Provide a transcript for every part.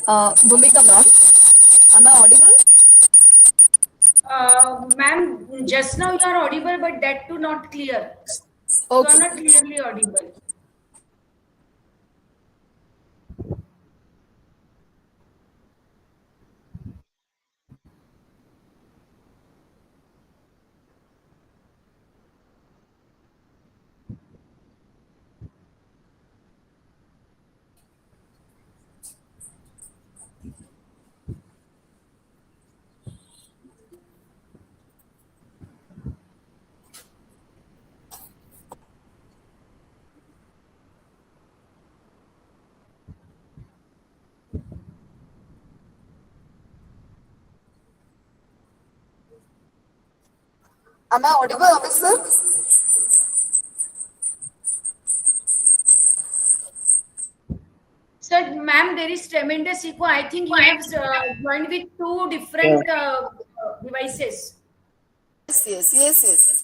Bhumika ma'am, am I audible? Ma'am, just now you are audible, but that too not clear. You are Okay. not clearly audible. Am I audible, Amit sir? Sir, ma'am, there is tremendous echo. I think you have joined with two Yeah. different devices. Yes.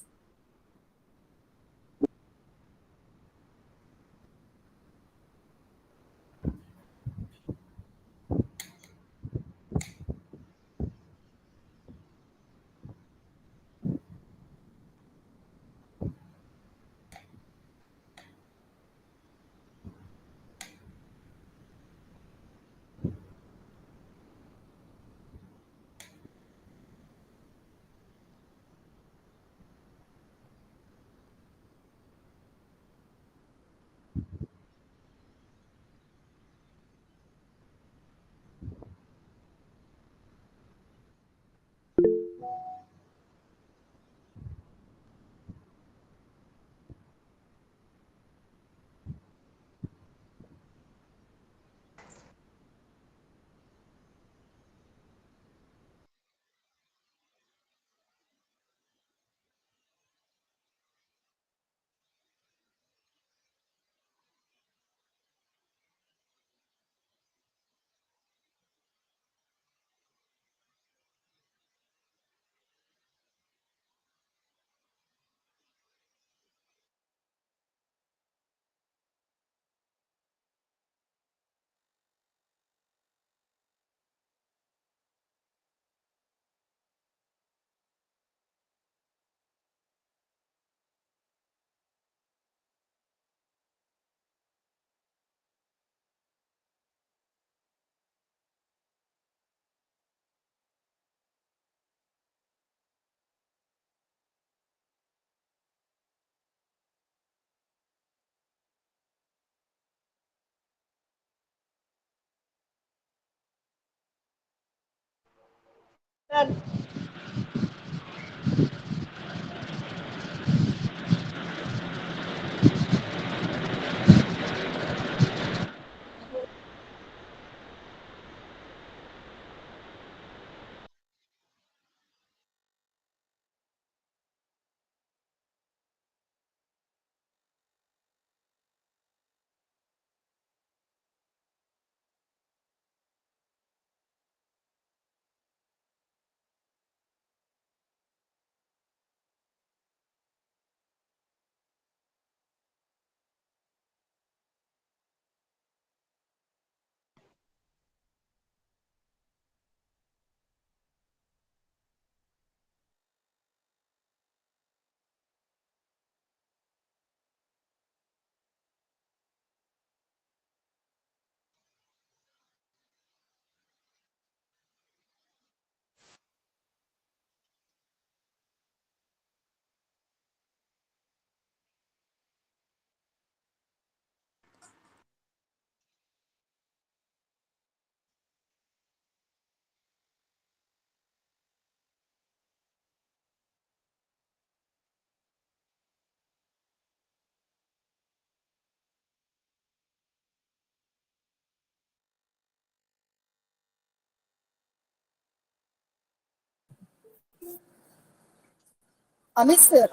Amit sir,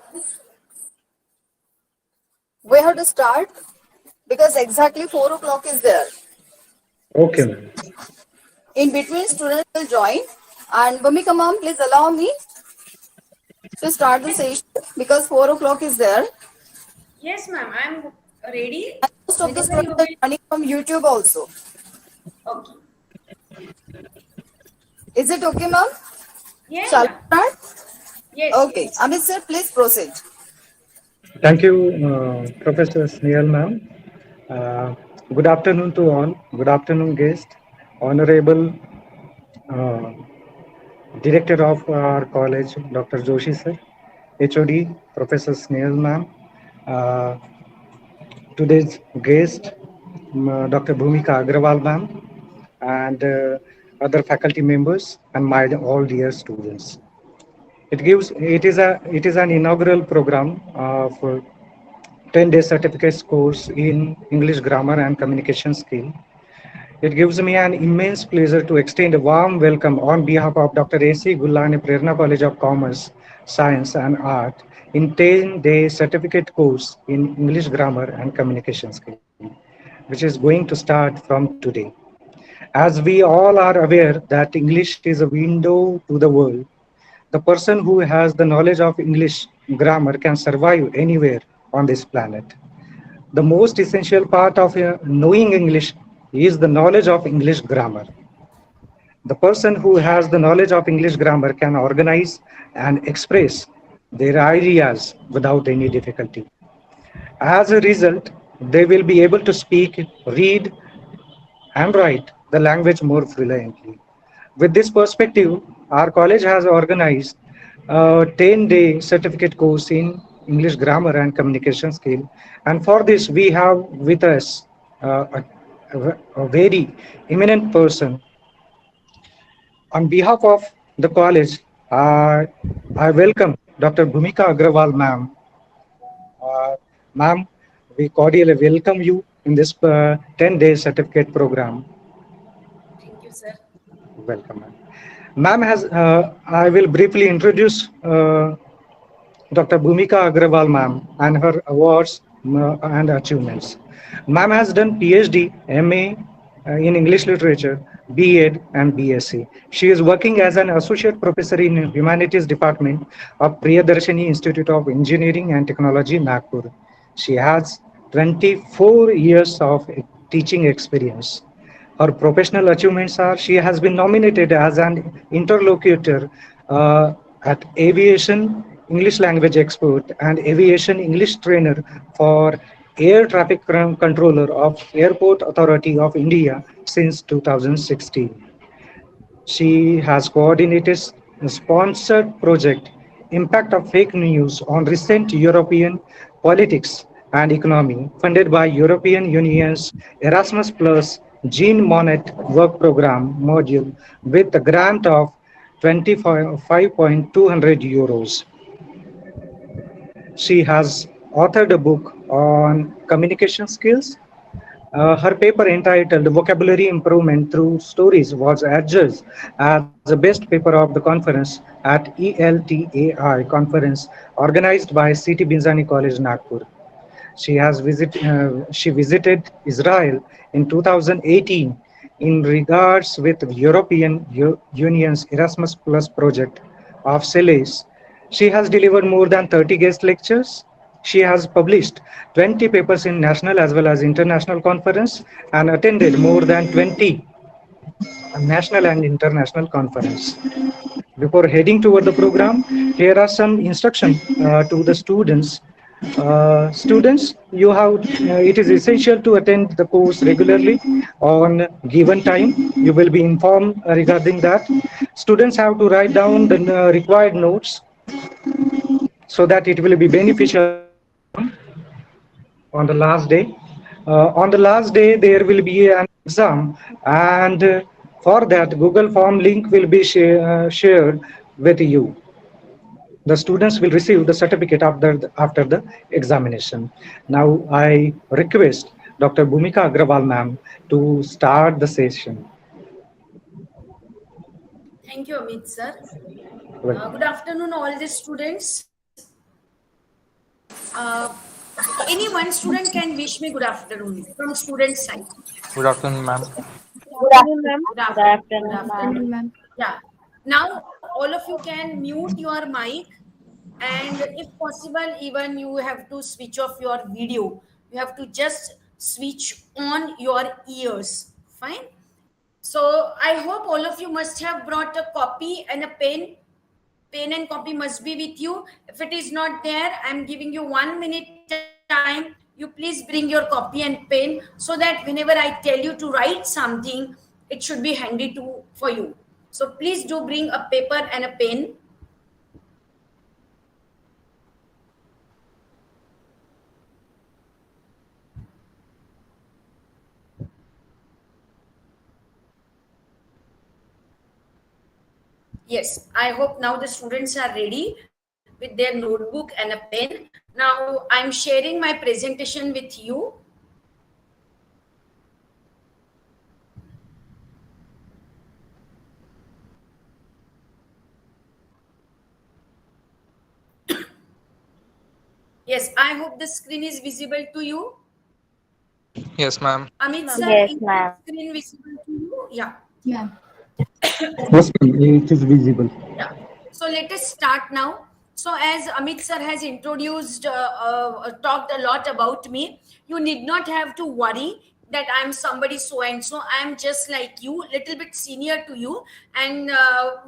we have to start because exactly 4 o'clock is there. Okay, ma'am. In between, students will join. And Bhumika ma'am, please allow me to start the session because 4 o'clock is there. Yes, ma'am, I'm ready. And most of the Whenever you students are will. joining from YouTube also. Okay. Is it okay, ma'am? Yeah, Shall yeah. I start? Yes, Okay. yes. Amit sir, please proceed. Thank you, Professor Snehal ma'am. Uh, Good afternoon to all. Good afternoon, guest. Honorable uh, Director of our college, Dr. Joshi sir. HOD, Professor Snehal ma'am. Uh, Today's guest, Dr. Bhumika Agrawal ma'am, and other faculty members, and my all dear students. It is an inaugural program of 10-day certificate course in English grammar and communication skill. It gives me an immense pleasure to extend a warm welcome on behalf of Dr. A.C. Gullani Prerna College of Commerce, Science and Art in 10-day certificate course in English grammar and communication skill, which is going to start from today. As we all are aware that English is a window to the world, the person who has the knowledge of English grammar can survive anywhere on this planet. The most essential part of knowing English is the knowledge of English grammar. The person who has the knowledge of English grammar can organize and express their ideas without any difficulty. As a result, they will be able to speak, read, and write the language more fluently. With this perspective, our college has organized a 10-day certificate course in English grammar and communication skill. And for this, we have with us a very eminent person. On behalf of the college, I welcome Dr. Bhumika Agrawal, ma'am. Ma'am, we cordially welcome you in this 10-day certificate program. Thank you, sir. Welcome, ma'am. Ma'am has, I will briefly introduce Dr. Bhumika Agrawal, ma'am, and her awards and achievements. Ma'am has done PhD, MA in English Literature, B.Ed, and BSc. She is working as an associate professor in Humanities Department of Priyadarshini Institute of Engineering and Technology, Nagpur. She has 24 years of teaching experience. Her professional achievements are she has been nominated as an interlocutor at Aviation English Language Expert and Aviation English Trainer for Air Traffic Controller of Airport Authority of India since 2016. She has coordinated a sponsored project, Impact of Fake News on Recent European Politics and Economy, funded by European Union's Erasmus Plus Jean Monnet Work Program module with a grant of 25,200 euros. She has authored a book on communication skills. Her paper entitled Vocabulary Improvement Through Stories was adjudged as the best paper of the conference at ELTAI conference organized by City Binzani College, Nagpur. She visited Israel in 2018 in regards with European Union's Erasmus Plus project of CELES. She has delivered more than 30 guest lectures. She has published 20 papers in national as well as international conference and attended more than 20 national and international conference. Before heading toward the program, here are some instructions to the students. Students, it is essential to attend the course regularly on given time. You will be informed regarding that. Students have to write down the required notes so that it will be beneficial on the last day. On the last day, there will be an exam, and for that, Google Form link will be shared with you. The students will receive the certificate after the examination. Now, I request Dr. Bhumika Agrawal, ma'am, to start the session. Thank you, Amit, sir. Welcome. Good afternoon, all the students. Uh, any one student can wish me good afternoon from student side. Good afternoon, ma'am. Good afternoon, ma'am. Good Good afternoon. afternoon, ma'am. Yeah. Now, all of you can mute your mic, and if possible, even you have to switch off your video. You have to just switch on your ears. Fine. So I hope all of you must have brought a copy and a pen. Pen and copy must be with you. If it is not there, I'm giving you 1 minute time. You please bring your copy and pen so that whenever I tell you to write something, it should be handy for you. So please do bring a paper and a pen. Yes, I hope now the students are ready with their notebook and a pen. Now I'm sharing my presentation with you. Yes, I hope the screen is visible to you. Yes, ma'am. Amit sir, Yes, is ma'am. the screen visible to you? Yeah. Yeah. Yes, ma'am, it is visible. Yeah. So let us start now. So as Amit sir has introduced, talked a lot about me, you need not have to worry that I'm somebody so and so. I'm just like you, little bit senior to you, and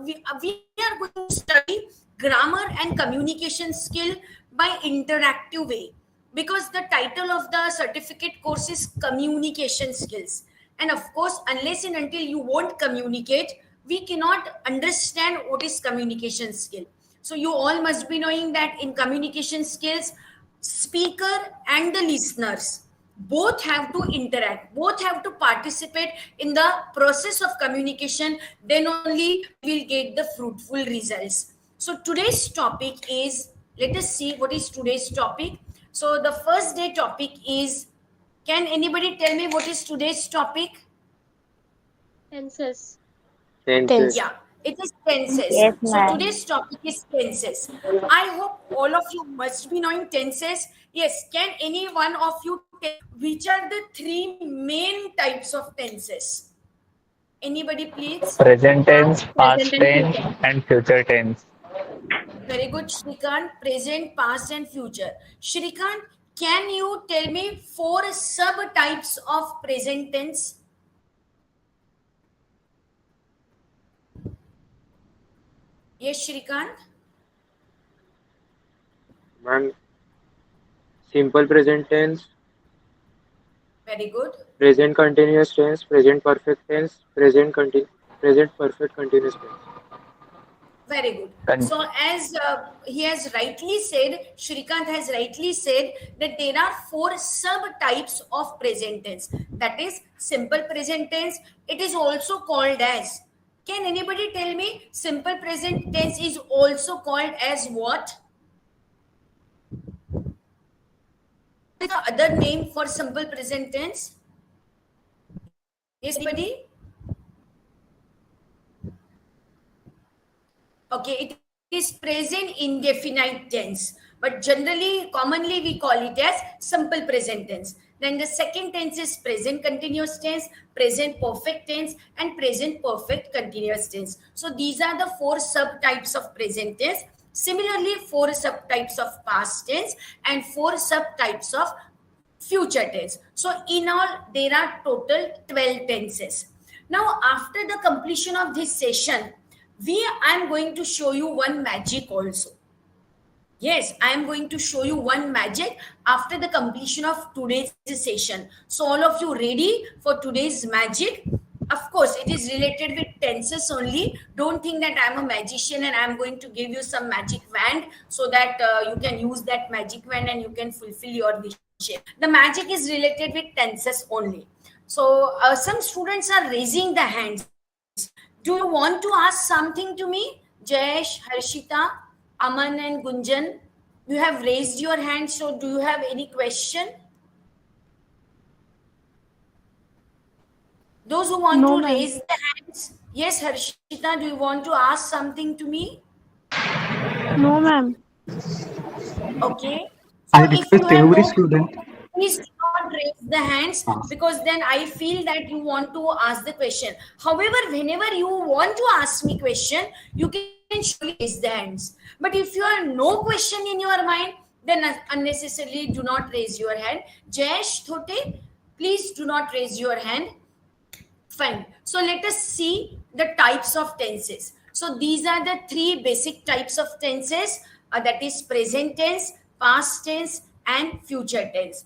we are going to study grammar and communication skill by interactive way, because the title of the certificate course is communication skills. And of course, unless and until you won't communicate, we cannot understand what is communication skill. So you all must be knowing that in communication skills, speaker and the listeners both have to interact, both have to participate in the process of communication. Then only we'll get the fruitful results. So today's topic is, let us see what is today's topic. So the first day topic is, can anybody tell me what is today's topic? Tenses. Tenses. Yeah, it is tenses. Yes, So ma'am. today's topic is tenses. I hope all of you must be knowing tenses. Yes, can any one of you tell which are the three main types of tenses? Anybody, please? Present tense, past Present and tense, and future tense. Very good, Shrikant. Present, past, and future. Shrikant, can you tell me 4 subtypes of present tense? Yes, Shrikant. Ma'am, simple present tense, Very good. present continuous tense, present perfect tense, present perfect continuous tense. Very good. Con- So as he has rightly said, Shrikant has rightly said that there are 4 subtypes of present tense. That is simple present tense. It is also called as, can anybody tell me simple present tense is also called as what? What is the other name for simple present tense? Yes, anybody? Okay, it is present indefinite tense, but generally, commonly we call it as simple present tense. Then the second tense is present continuous tense, present perfect tense, and present perfect continuous tense. So these are the 4 subtypes of present tense. Similarly, 4 subtypes of past tense and 4 subtypes of future tense. So in all, there are total 12 tenses. Now, after the completion of this session, I am going to show you one magic also. Yes, I am going to show you one magic after the completion of today's session. So all of you ready for today's magic? Of course, it is related with tenses only. Don't think that I am a magician and I am going to give you some magic wand so that you can use that magic wand and you can fulfill your wish. The magic is related with tenses only. So some students are raising the hands. Do you want to ask something to me? Jayesh, Harshita, Aman and Gunjan, you have raised your hand. So do you have any question? Those who want No, to ma'am. raise the hands. Yes, Harshita, do you want to ask something to me? No, ma'am. Okay. I So if request you have every no, student. please do not raise the hands, because then I feel that you want to ask the question. However, whenever you want to ask me question, you can surely raise the hands. But if you have no question in your mind, then unnecessarily do not raise your hand. Jayesh Thote, please do not raise your hand. Fine. So let us see the types of tenses. So these are the three basic types of tenses, that is present tense, past tense, and future tense.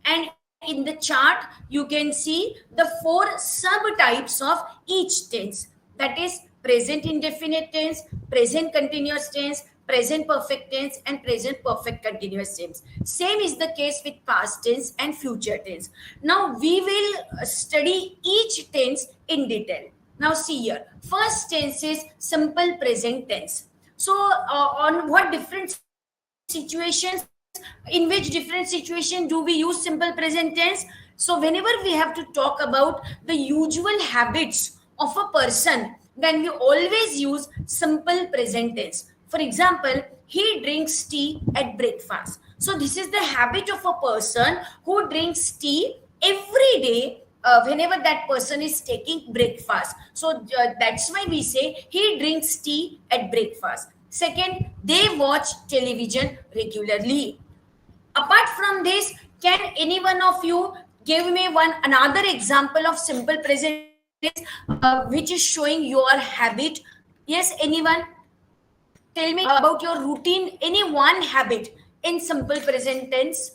And in the chart, you can see the four subtypes of each tense. That is present indefinite tense, present continuous tense, present perfect tense, and present perfect continuous tense. Same is the case with past tense and future tense. Now we will study each tense in detail. Now see here. First tense is simple present tense. So on what different situations, in which different situation do we use simple present tense? So whenever we have to talk about the usual habits of a person, then we always use simple present tense. For example, he drinks tea at breakfast. So this is the habit of a person who drinks tea every day whenever that person is taking breakfast. So that's why we say he drinks tea at breakfast. Second, they watch television regularly. Apart from this, can any one of you give me another example of simple present tense which is showing your habit? Yes, anyone? Tell me about your routine, any one habit in simple present tense.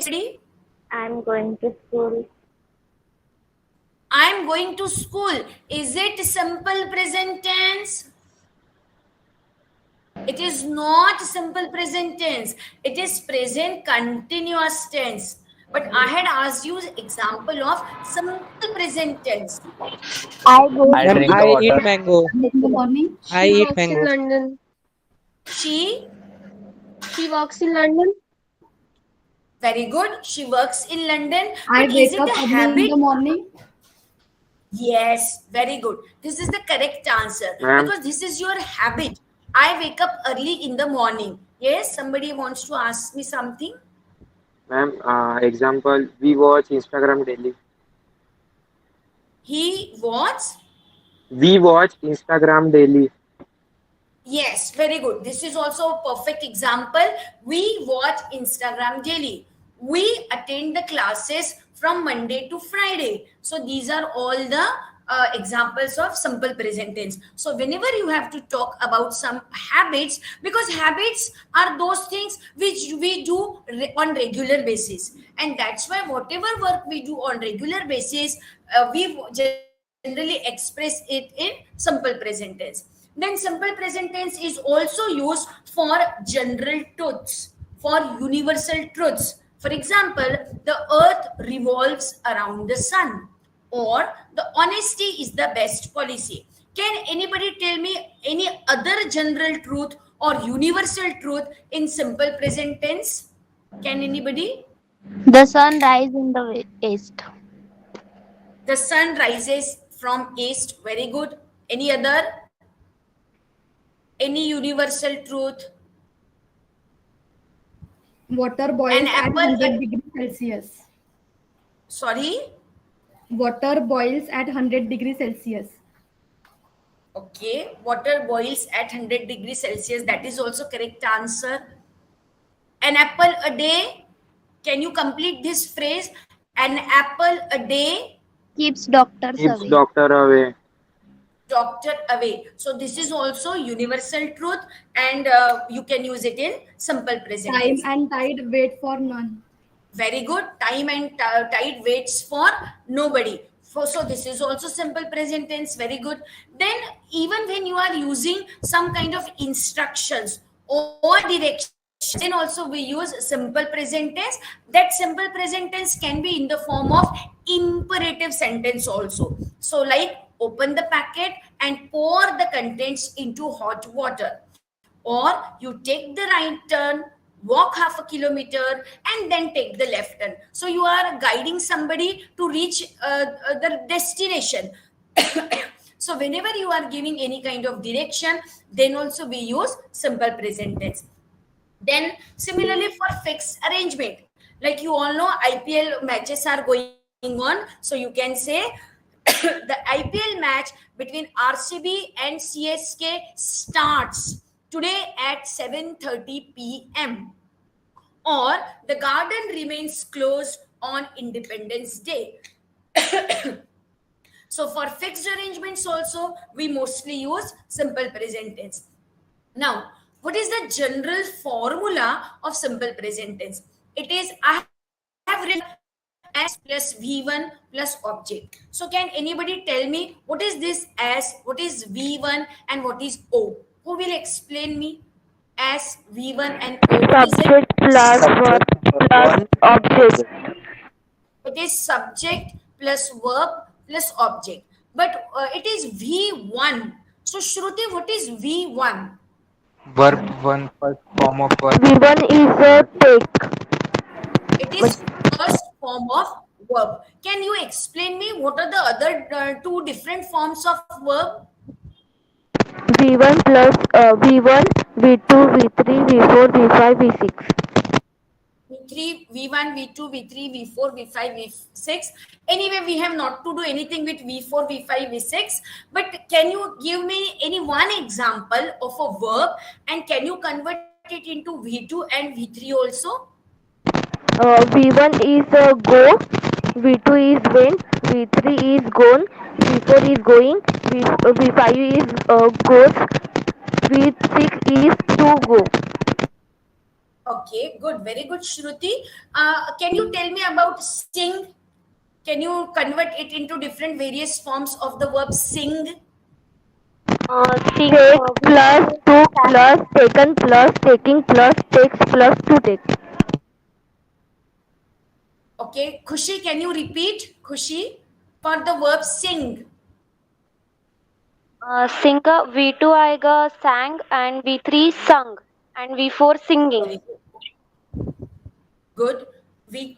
Ready? I'm going to school. I'm going to school. Is it simple present tense? It is not simple present tense. It is present continuous tense. But I had asked you example of simple present tense. I go I drink I water. eat mango. in the morning. I She eat works in mango. London. She, She works in London. very good. She works in London. I But is wake it up a early in habit? the morning. Yes, very good. This is the correct answer. Ma'am. Because this is your habit. I wake up early in the morning. Yes, somebody wants to ask me something. Ma'am, example, we watch Instagram daily. He was. We watch Instagram daily. Yes, very good. This is also a perfect example. We watch Instagram daily. We attend the classes from Monday to Friday. So these are all the examples of simple present tense. So whenever you have to talk about some habits, because habits are those things which we do on regular basis, and that's why whatever work we do on regular basis, we generally express it in simple present tense. Then simple present tense is also used for general truths, for universal truths. For example, the earth revolves around the sun, or the honesty is the best policy. Can anybody tell me any other general truth or universal truth in simple present tense? Can anybody? The sun rises in the east. The sun rises from east. Very good. Any other? Any universal truth? Water boils An at apple. 100 degrees Celsius. Sorry. Water boils at 100 degrees Celsius. Okay. Water boils at 100 degrees Celsius. That is also correct answer. An apple a day. Can you complete this phrase? An apple a day Keeps doctors Keeps away. doctor away. doctor away. So this is also universal truth, and you can use it in simple present Time tense. and tide wait for none. Very good. Time and tide waits for nobody. So this is also simple present tense. Very good. Then even when you are using some kind of instructions or directions, then also we use simple present tense. That simple present tense can be in the form of imperative sentence also. So like open the packet and pour the contents into hot water, or you take the right turn, walk half a kilometer, and then take the left turn. So you are guiding somebody to reach the destination. So whenever you are giving any kind of direction, then also we use simple present tense. Then similarly for fixed arrangement, like you all know IPL matches are going on. So you can say the IPL match between RCB and CSK starts today at 7:30 p.m. or the garden remains closed on Independence Day. So for fixed arrangements also, we mostly use simple present tense. Now, what is the general formula of simple present tense? It is, I have written as plus V1 plus object. So can anybody tell me what is this as, what is V1 and what is O? Who will explain me as V1 and O? What is it? Subject plus verb plus object. It is subject plus verb plus object. But it is V1. So Shruti, what is V1? Verb one, first form of verb. V1 is a take. It is first form of verb. Can you explain me what are the other two different forms of verb? V1 plus V1, V2, V3, V4, V5, V6. V3, V1, V2, V3, V4, V5, V6. Anyway, we have not to do anything with V4, V5, V6. But can you give me any one example of a verb and can you convert it into V2 and V3 also? V1 is go, V2 is went, V3 is gone, V4 is going, V5 is goes, V6 is to go. Okay, good. Very good, Shruti. Can you tell me about sing? Can you convert it into different various forms of the verb sing? Take plus, took plus, taken plus, taking plus, takes plus, to take. Okay, Khushi, can you repeat? Khushi, for the verb sing. Sing V2 आएगा sang and V3 sung and V4 singing. Good. We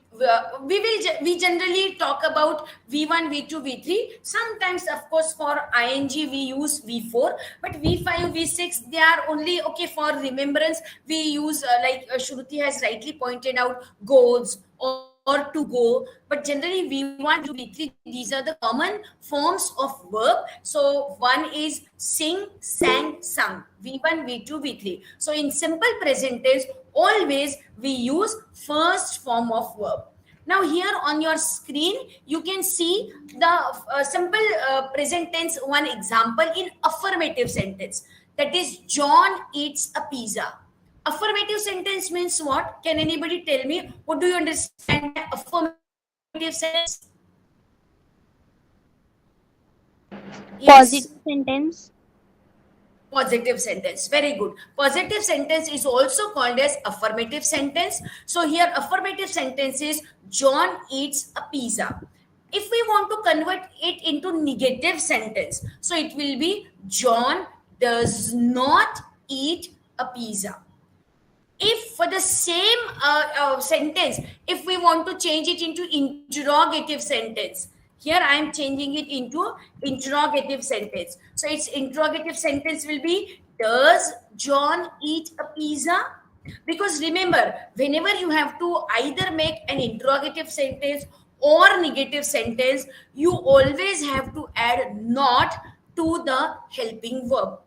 generally talk about V1, V2, V3. Sometimes, of course, for ing we use V4, but V5, V6 they are only okay for remembrance. We use like Shruti has rightly pointed out, goes or to go, but generally V1 to V3, these are the common forms of verb. So one is sing, sang, sung. V1, V2, V3. So in simple present tense, always we use first form of verb. Now here on your screen, you can see the simple present tense one example in affirmative sentence. That is, John eats a pizza. Affirmative sentence means what? Can anybody tell me? What do you understand by affirmative sentence? Positive sentence. Positive sentence. Very good. Positive sentence is also called as affirmative sentence. So here affirmative sentence is John eats a pizza. If we want to convert it into negative sentence, so it will be John does not eat a pizza. If for the same sentence, if we want to change it into interrogative sentence, here I am changing it into interrogative sentence. So its interrogative sentence will be, does John eat a pizza? Because remember, whenever you have to either make an interrogative sentence or negative sentence, you always have to add not to the helping verb.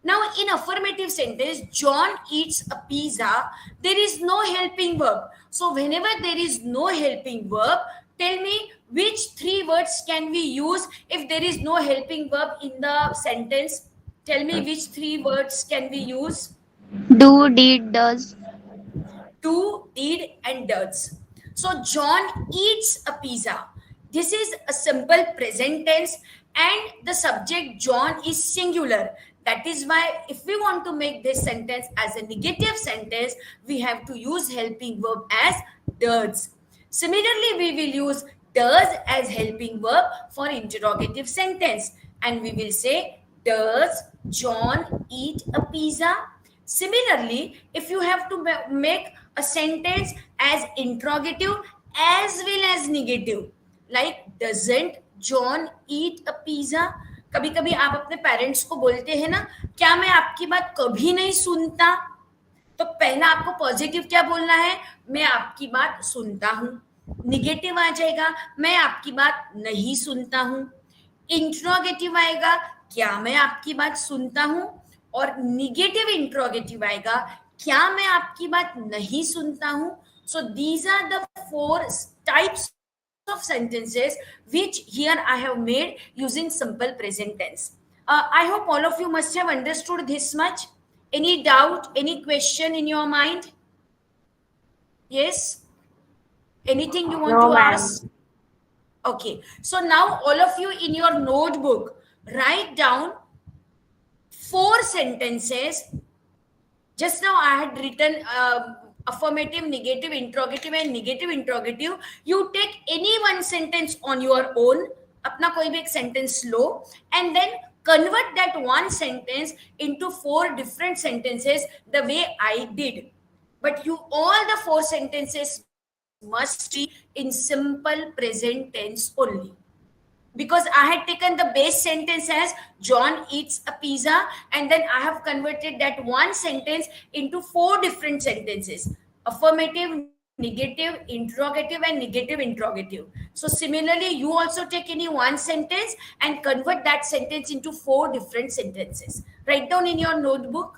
Now, in affirmative sentence, John eats a pizza, there is no helping verb. So, whenever there is no helping verb, tell me which three words can we use if there is no helping verb in the sentence? Tell me which three words can we use? Do, did, does. Do, did, and does. So, John eats a pizza. This is a simple present tense and the subject John is singular. That is why if we want to make this sentence as a negative sentence, we have to use helping verb as does. Similarly, we will use does as helping verb for interrogative sentence. And we will say, does John eat a pizza? Similarly, if you have to make a sentence as interrogative as well as negative, like doesn't John eat a pizza? कभी कभी आप अपने parents को बोलते हैं ना, क्या मैं आपकी बात कभी नहीं सुनता? तो पहला आपको पॉजिटिव क्या बोलना है? मैं आपकी बात सुनता हूं. निगेटिव आ जाएगा, मैं आपकी बात नहीं सुनता हूं. इंट्रोगेटिव आएगा, क्या मैं आपकी बात सुनता हूं? और निगेटिव इंट्रोगेटिव आएगा, क्या मैं आपकी बात नहीं सुनता हूं? So these are the 4 types of sentences which here I have made using simple present tense. I hope all of you must have understood this much. Any doubt, any question in your mind? Yes? Anything you want to ask? Okay. So now all of you in your notebook, write down 4 sentences. Just now I had written affirmative, negative, interrogative and negative interrogative. You take any one sentence on your own, अपना कोई भी एक sentence low, and then convert that one sentence into 4 different sentences the way I did. But you all the 4 sentences must be in simple present tense only. Because I had taken the base sentence as John eats a pizza, and then I have converted that one sentence into 4 different sentences: affirmative, negative, interrogative and negative interrogative. So similarly, you also take any one sentence and convert that sentence into 4 different sentences. Write down in your notebook.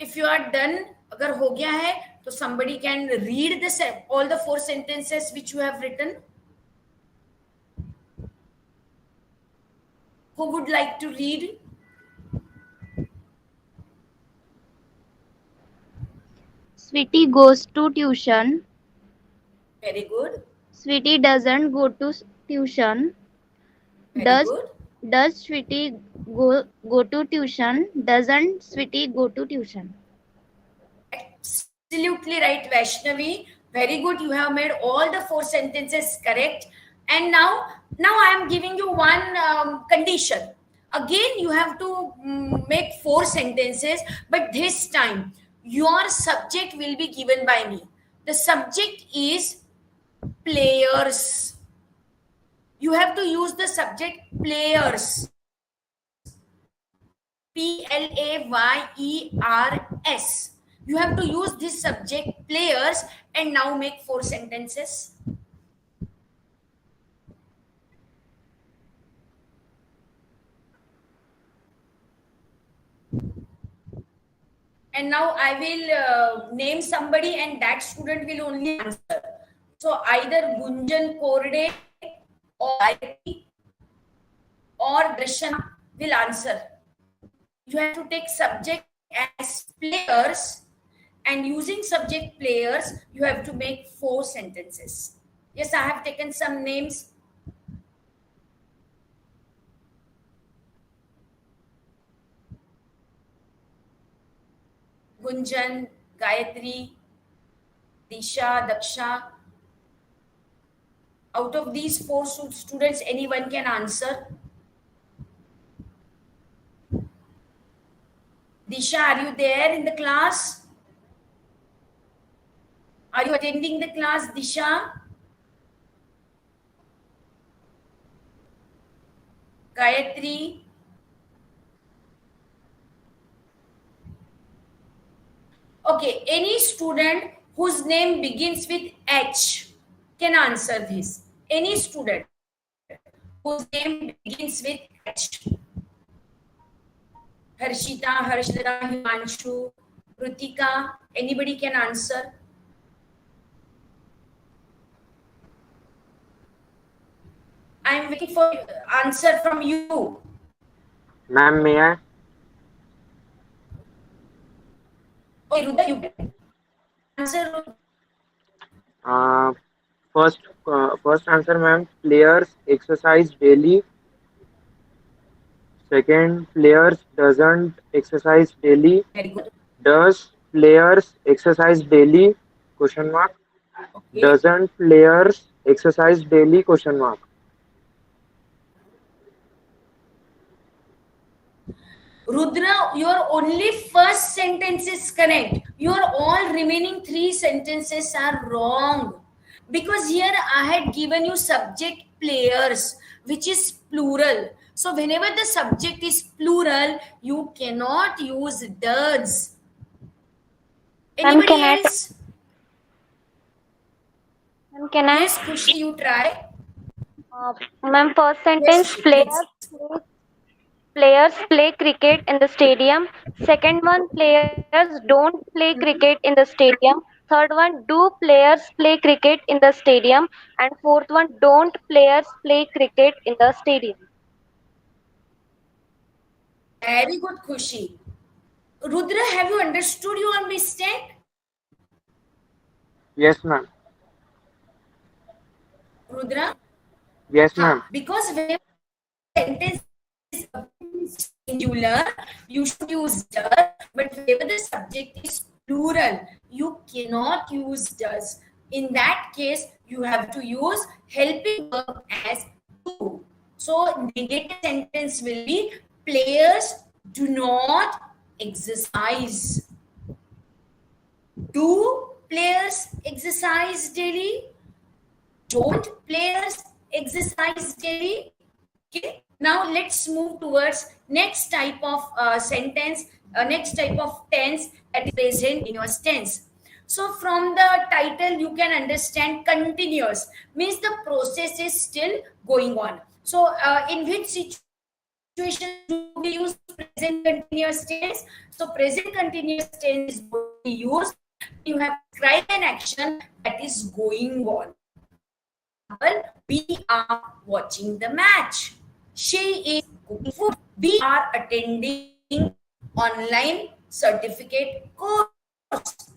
If you are done, agar ho gaya hai, तो somebody can read this all the 4 sentences which you have written. Who would like to read? Sweetie goes to tuition. Very good. Sweetie doesn't go to tuition. Very good. Does Sweetie go to tuition? Doesn't Sweetie go to tuition? Absolutely right, Vaishnavi. Very good. You have made all the 4 sentences correct. And now I am giving you one condition. Again, you have to make 4 sentences, but this time your subject will be given by me. The subject is players. You have to use the subject players. Players. You have to use this subject players and now make 4 sentences. And now I will name somebody and that student will only answer. So either Gunjan Korde or Drashana will answer. You have to take subject as players, and using subject players, you have to make 4 sentences. Yes, I have taken some names. Gunjan, Gayatri, Disha, Daksha. Out of these 4 students, anyone can answer. Disha, are you there in the class? Are you attending the class, Disha? Gayatri? Okay, any student whose name begins with H can answer this. Any student whose name begins with H. Harshita, Harshita, Himanshu, Rutika, anybody can answer. I am waiting for answer from you. Ma'am, may I? Okay, Ruda, you can answer. First answer, ma'am. Players exercise daily. Second, players doesn't exercise daily. Very good. Does players exercise daily? Question mark. Okay. Doesn't players exercise daily? Question mark. Rudra, your only first sentence is correct. Your all remaining 3 sentences are wrong. Because here I had given you subject players, which is plural. So whenever the subject is plural, you cannot use does. Anybody else? Can I? Yes, Khushi, you try. Ma'am, first sentence, Yes, players play cricket in the stadium. Second one, players don't play cricket in the stadium. Third one, do players play cricket in the stadium? And fourth one, don't players play cricket in the stadium? very good, Khushi. Rudra, have you understood your mistake? Yes, ma'am. Rudra? Yes, ma'am. Because when sentence is singular, you should use does, but whenever the subject is plural, you cannot use does. In that case, you have to use helping verb as do. So negative sentence will be players do not exercise. Do players exercise daily? Don't players exercise daily? Okay. Now let's move towards next type of sentence, next type of tense, that is present continuous tense. So from the title you can understand continuous means the process is still going on. So in which situation do we use present continuous tense? So present continuous tense is used. You have described an action that is going on. We are watching the match. She is cooking food. We are attending online certificate course.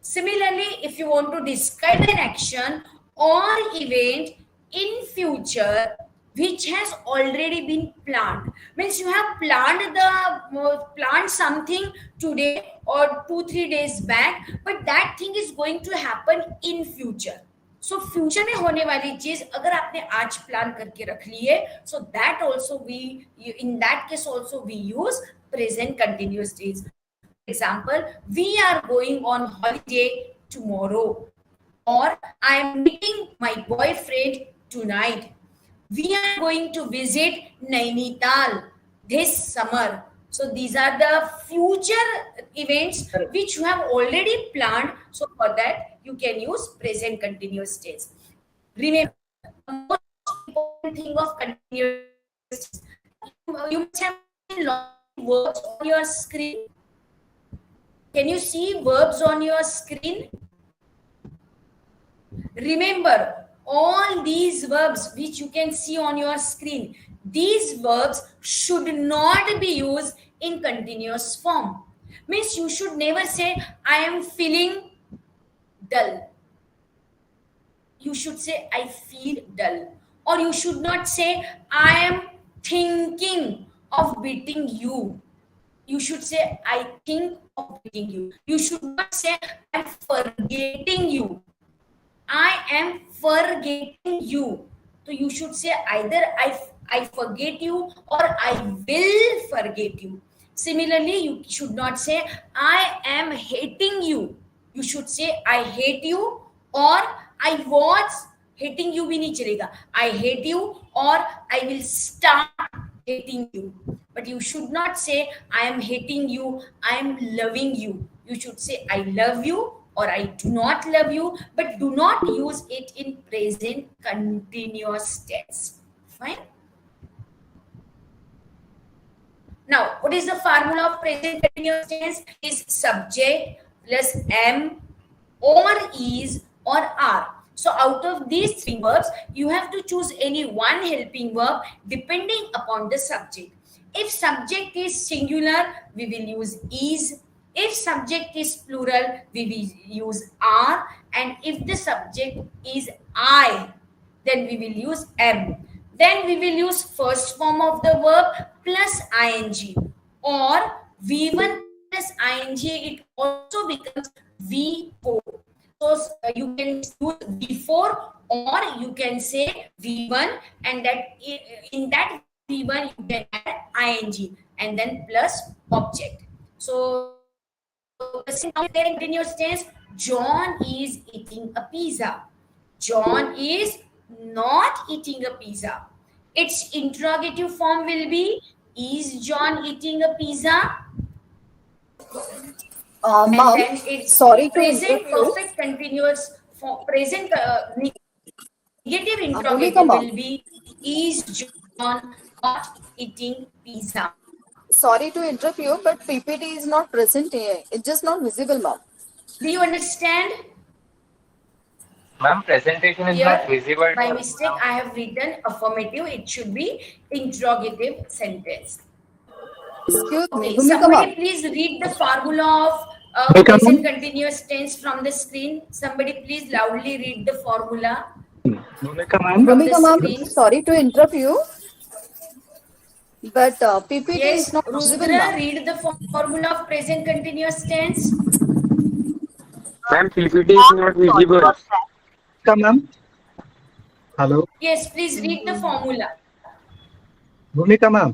Similarly, if you want to describe an action or event in future which has already been planned, means you have planned something today or 2-3 days back, but that thing is going to happen in future. So future में होने वाली चीज अगर आपने आज plan करके रख ली है, so that also we in that case also we use present continuous tense. Example, we are going on holiday tomorrow, or I am meeting my boyfriend tonight. We are going to visit Nainital this summer. So these are the future events which you have already planned. So for that, you can use present continuous tense. Remember, the most important thing of continuous tense, you must have verbs on your screen. Can you see verbs on your screen? Remember, all these verbs which you can see on your screen, these verbs should not be used in continuous form. Means you should never say, I am feeling dull. You should say, I feel dull. Or you should not say, I am thinking of beating you. You should say, I think of beating you. You should not say, I'm forgetting you. I am forgetting you. So you should say either I forget you or I will forget you. Similarly, you should not say, I am hating you. You should say, I hate you, or I was hating you. भी नहीं चलेगा. I hate you or I will start hating you. But you should not say, I am hating you, I am loving you. You should say, I love you or I do not love you, but do not use it in present continuous tense. Fine. Now, what is the formula of present continuous tense? Is subject plus am or is or are. So out of these three verbs, you have to choose any one helping verb depending upon the subject. If subject is singular, we will use is. If subject is plural, we will use are. And if the subject is I, then we will use am. Then we will use first form of the verb plus ing, or V1 plus ing, it also becomes V4. So you can use V4, or you can say V1, and that in that V1 you can add ing and then plus object. So continuous tense, John is eating a pizza. John is not eating a pizza. Its interrogative form will be, is John eating a pizza? And Mom, then its sorry to present interrupt you. perfect continuous form, present negative Bhumika, interrogative ma'am. will be, is John not eating pizza? Sorry to interrupt you, but PPT is not present here. It's just not visible, ma'am. Do you understand? Ma'am, presentation is Here, not visible by to mistake, I have written affirmative. It should be interrogative sentence. Excuse me, Okay, Bhumika, somebody ma'am. please read the formula of Bhumika, present ma'am. continuous tense from the screen. Somebody please loudly read the formula Bhumika, ma'am. from the Bhumika, ma'am. screen. Sorry to interrupt you, but PPT Yes, is not visible, Rudra, ma'am. read the formula of present continuous tense. Ma'am, PPT is not visible. Bhumika, ma'am. Hello. Yes, please read the formula. Bhumika, ma'am.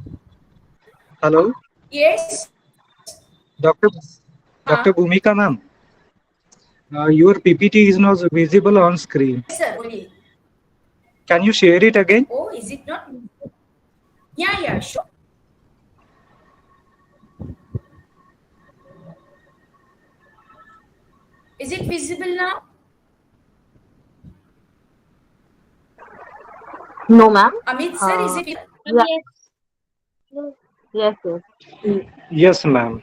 Hello. Yes. Dr. Bhumika, ma'am. Your PPT is not visible on screen. Yes, sir. Only. Can you share it again? Oh, is it not? Yeah, sure. Is it visible now? No, ma'am. Amit sir, is it Yes. Yes, ma'am.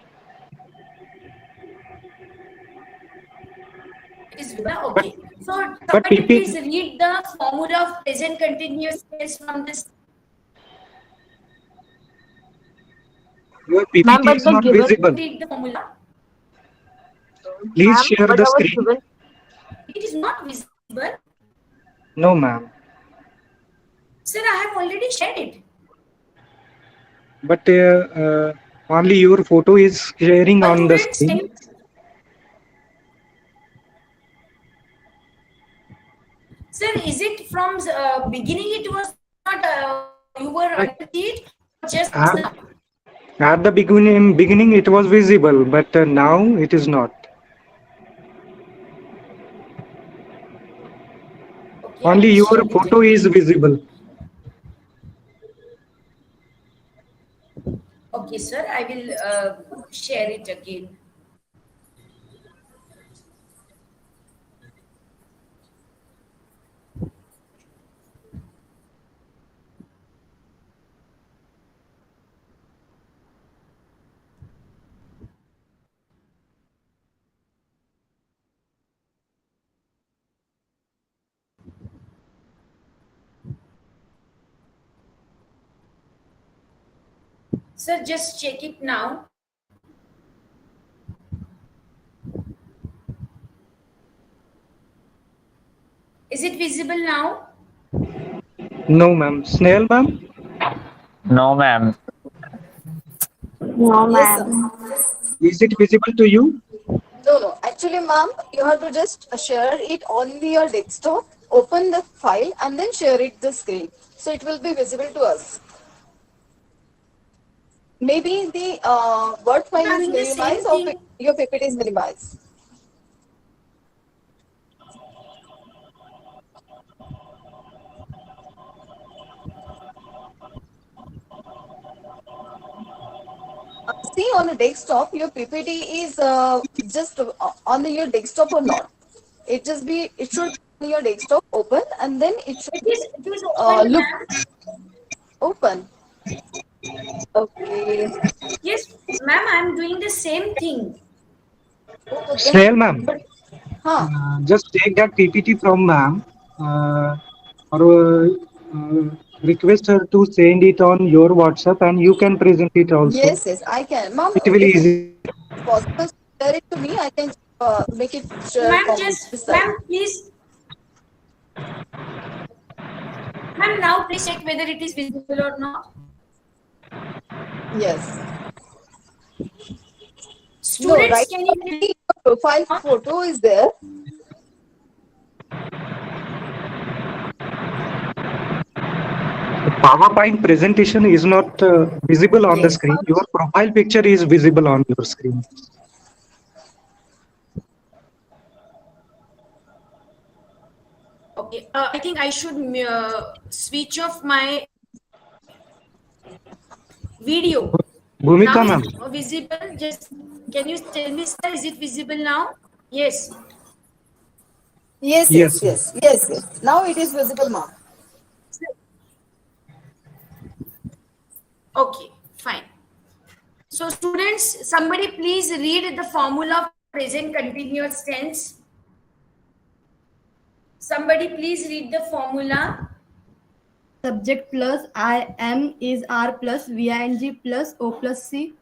visible? Okay. So but somebody PP please read the formula of present continuous tense from this. Your Ma'am, PPT but is the not given- visible. Read the formula. Please Ma'am, share but the I was screen. given- It is not visible. No, ma'am. Sir, I have already shared it. But only your photo is sharing on the Students, screen. Sir, is it from beginning? It was not. You were under it. Just now. At the beginning it was visible, but now it is not. Okay, Only I will your share it photo again. is visible. Okay, sir, I will share it again. Sir, just check it now. Is it visible now? No, ma'am. Snail, ma'am. No, ma'am. No, Yes, ma'am. sir. Is it visible to you? No. Actually, ma'am, you have to just share it on your desktop, open the file, and then share it the screen. So it will be visible to us. Maybe the Word file is Doing the same minimized or thing. your PPT is minimized. See on the desktop, your PPT is just on your desktop or not. It should be on your desktop open, and then it should It is open, look ma'am. open. Okay. Yes, ma'am, I am doing the same thing. Snail, ma'am. Huh. Just take that PPT from ma'am, or request her to send it on your WhatsApp, and you can present it also. Yes, I can. Ma'am, It will if easy. it's possible, share it to me. I can make it Ma'am, from just, this side. ma'am, please. Ma'am, now please check whether it is visible or not. Yes. No, Students, right. can you Your profile photo is there. PowerPoint presentation is not visible on the Yes. screen. Your profile picture is visible on your screen. Okay, I think I should switch off my video. Bhumika Now ma'am. it's visible. Just can you tell me, sir, is it visible now? Yes. Yes, Yes, yes, yes, yes, yes. Now it is visible, ma'am. Okay, fine. So students, somebody please read the formula of present continuous tense. Somebody please read the formula. Subject plus I am is R plus VING plus O plus C.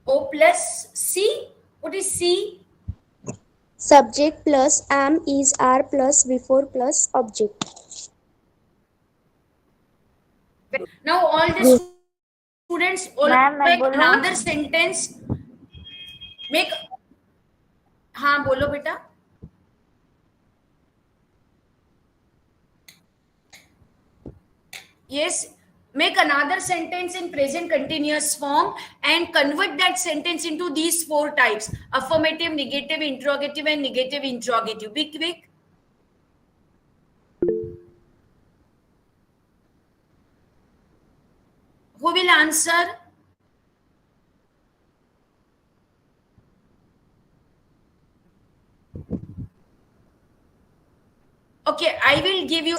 O plus C. What is C? Subject plus am is R plus before plus object. Now all the students all Ma'am, मैं make बोलूं? another sentence. Make. हाँ बोलो बेटा. Yes, make another sentence in present continuous form and convert that sentence into these 4 types: affirmative, negative, interrogative, and negative interrogative. Be quick. Who will answer? Okay, I will give you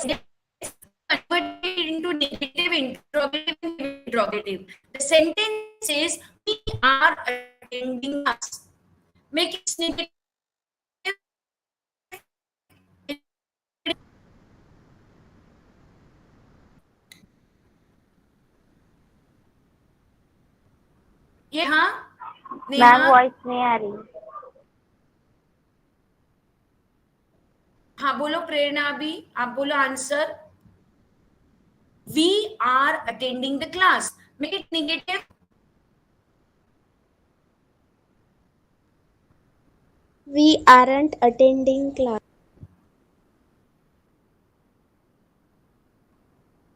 convert it into negative, interrogative. The sentence says, we are attending class. Make it negative. ये हाँ ma'am voice नहीं आ रही. हाँ बोलो प्रेरणा. अभी आप बोलो answer. We are attending the class. Make it negative. We aren't attending class.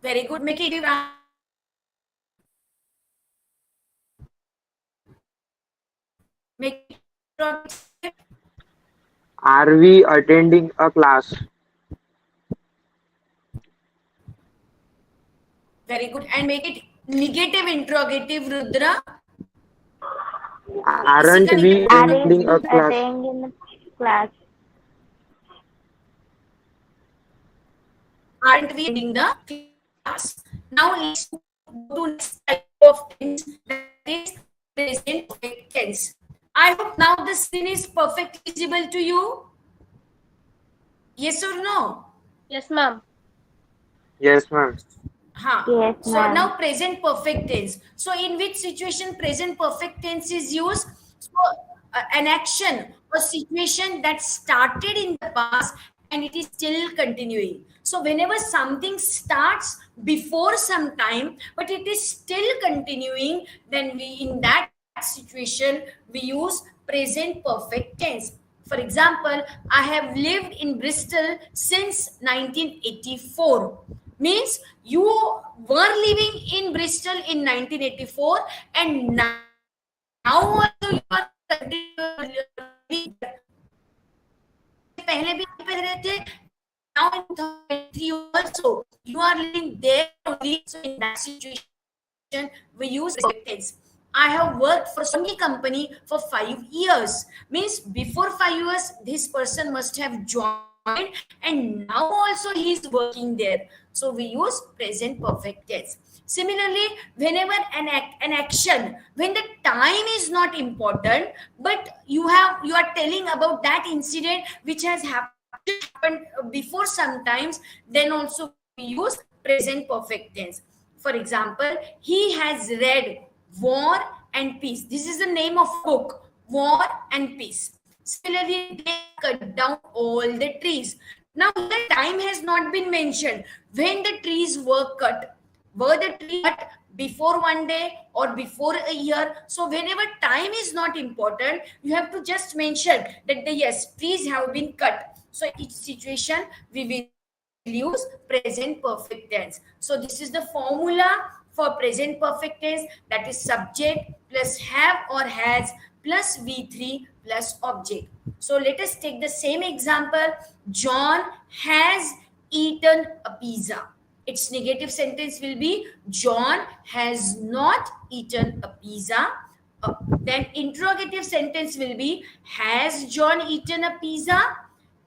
Very good. Make it make it. Are we attending a class? Very good. And make it negative interrogative, Rudra. Aren't we attending a class? Attending in class. Aren't we attending the class? Now let's go to next type of tense, that is present perfect tense. I hope now the screen is perfectly visible to you. Yes or no? Yes, ma'am. Yes, ma'am. Huh. Yes, So ma'am. now present perfect tense. So in which situation present perfect tense is used? So an action or situation that started in the past and it is still continuing. So whenever something starts before some time but it is still continuing, then we in that situation we use present perfect tense. For example, I have lived in Bristol since 1984. Means you were living in Bristol in 1984 and now also you are living there. पहले भी पे रहे थे. Now in 2023 also you are living there only. So in that situation we use perfect tense. I have worked for Sony company for 5 years. Means before 5 years this person must have joined and now also he is working there. So we use present perfect tense. Similarly, whenever an action, when the time is not important, but you are telling about that incident which has happened before sometimes, then also we use present perfect tense. For example, he has read War and Peace. This is the name of book, War and Peace. Similarly, they cut down all the trees. Now, the time has not been mentioned. When the trees were cut, were the trees cut before one day or before a year? So, whenever time is not important, you have to just mention that the yes, trees have been cut. So, each situation we will use present perfect tense. So, this is the formula for present perfect tense, that is subject plus have or has plus V3 plus object. So let us take the same example. John has eaten a pizza. Its negative sentence will be John has not eaten a pizza. Then interrogative sentence will be has John eaten a pizza?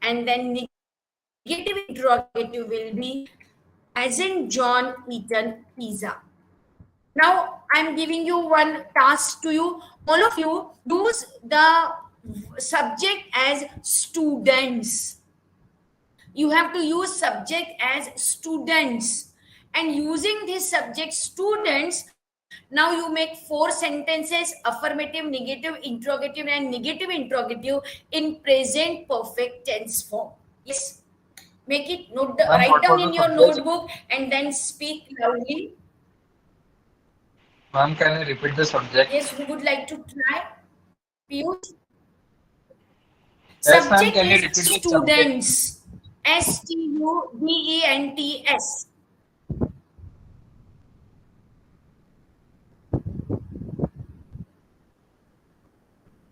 And then negative interrogative will be hasn't John eaten pizza? Now I'm giving you one task to you. All of you use the subject as students. You have to use subject as students, and using this subject students, now you make 4 sentences: affirmative, negative, interrogative, and negative interrogative in present perfect tense form. Yes, make it write down in your notebook and then speak loudly. Ma'am, can you repeat the subject? Yes, who would like to try? Piyush? Yes, ma'am, Subject can you is repeat the subject? students. STUDENTS.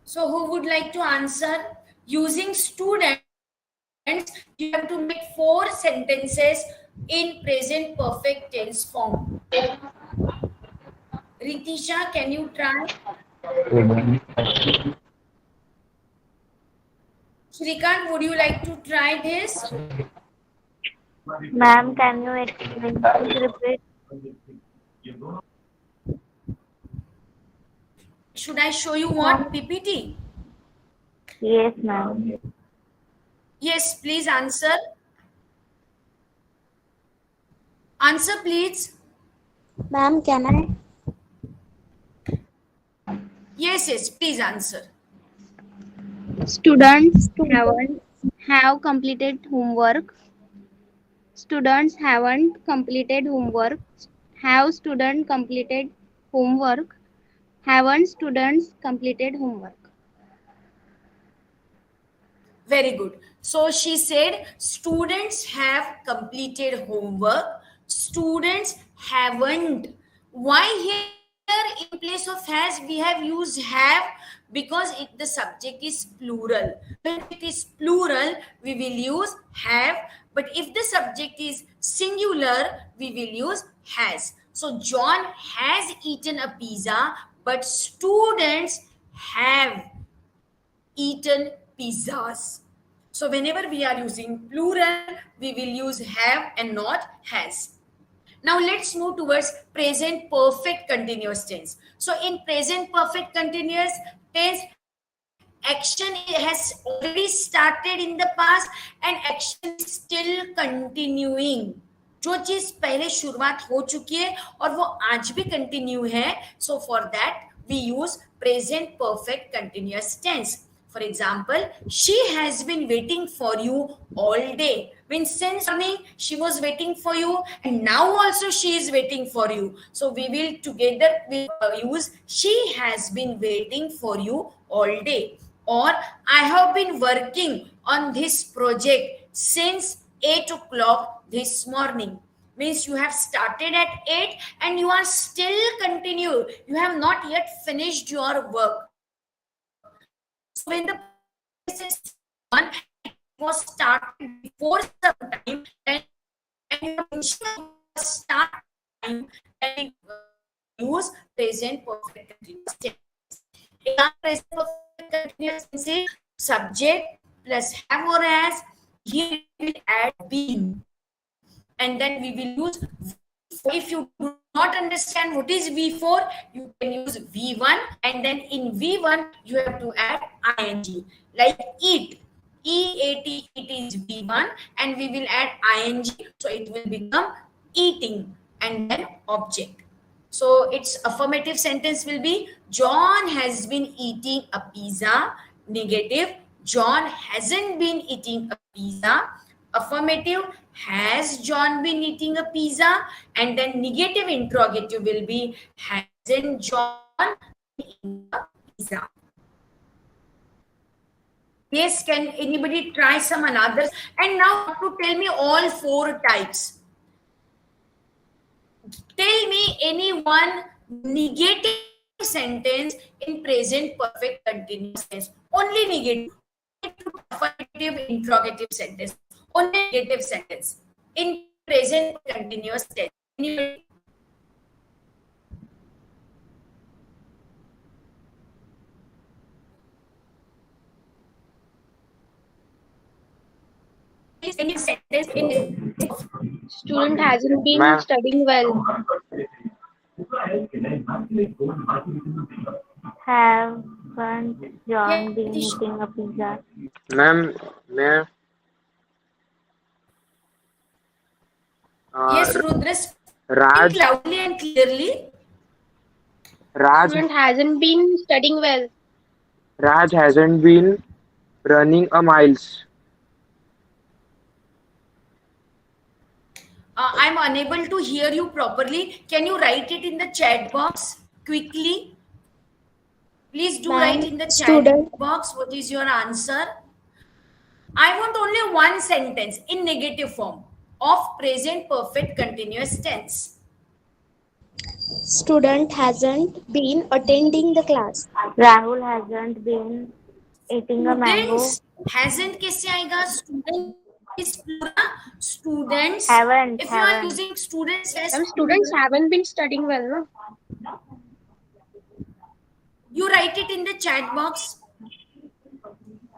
So who would like to answer? Using students, you have to make 4 sentences in present perfect tense form. Ritisha, can you try? Shrikant, would you like to try this? Ma'am, can you explain? Please repeat. Should I show you what PPT? Yes, ma'am. Yes, please answer. Answer, please. Ma'am, can I? Yes, please answer. Students have completed homework. Students haven't completed homework. Have students completed homework? Haven't students completed homework? Very good. So she said students have completed homework. Students haven't. Why here in place of has we have used have? Because the subject is plural. When it is plural, we will use have. But if the subject is singular, we will use has. So John has eaten a pizza, but students have eaten pizzas. So whenever we are using plural, we will use have and not has. Now let's move towards present perfect continuous tense. So in present perfect continuous tense, action has already started in the past and action is still continuing. जो चीज पहले शुरुआत हो चुकी है और वो आज भी कंटिन्यू है, so for that we use present perfect continuous tense. For example, she has been waiting for you all day. Means since morning she was waiting for you, and now also she is waiting for you. So we will together use she has been waiting for you all day. Or I have been working on this project since 8 o'clock this morning. Means you have started at 8 and you are still continue. You have not yet finished your work. So when the process is one, it was started before some time, and you start time, and use present perfect continuous tense. In present perfect continuous tense, subject plus have or has. Here we will add been, and then we will use V4. If you do not understand what is V4, you can use V1, and then in V1 you have to add ing. Like eat, EAT, it is V1, and we will add ing, so it will become eating, and then object. So its affirmative sentence will be John has been eating a pizza. Negative, John hasn't been eating a pizza. Affirmative, has John been eating a pizza? And then negative interrogative will be hasn't John been eating a pizza? Yes, can anybody try some another? And now to tell me all 4 types. Tell me any one negative sentence in present perfect continuous tense. Only negative. Affirmative interrogative sentence. Only negative sentence in present continuous tense. Anybody? Any sentence in Student hasn't been Ma'am. studying well. Haven't John Yeah, been Tish. eating a pizza? Ma'am, may Yes, Rudra, speak Raj loudly and clearly. Raj Student hasn't been studying well. Raj hasn't been running a miles. I'm unable to hear you properly. Can you write it in the chat box quickly? Please do write in the chat Student box what is your answer. I want only one sentence in negative form of present perfect continuous tense. student hasn't been attending the class. Rahul hasn't been eating a mango. Students hasn't कैसे आएगा? Student is plural. Students. Haven't, If you are haven't. using students as Students haven't been studying well, no? you write it in the chat box.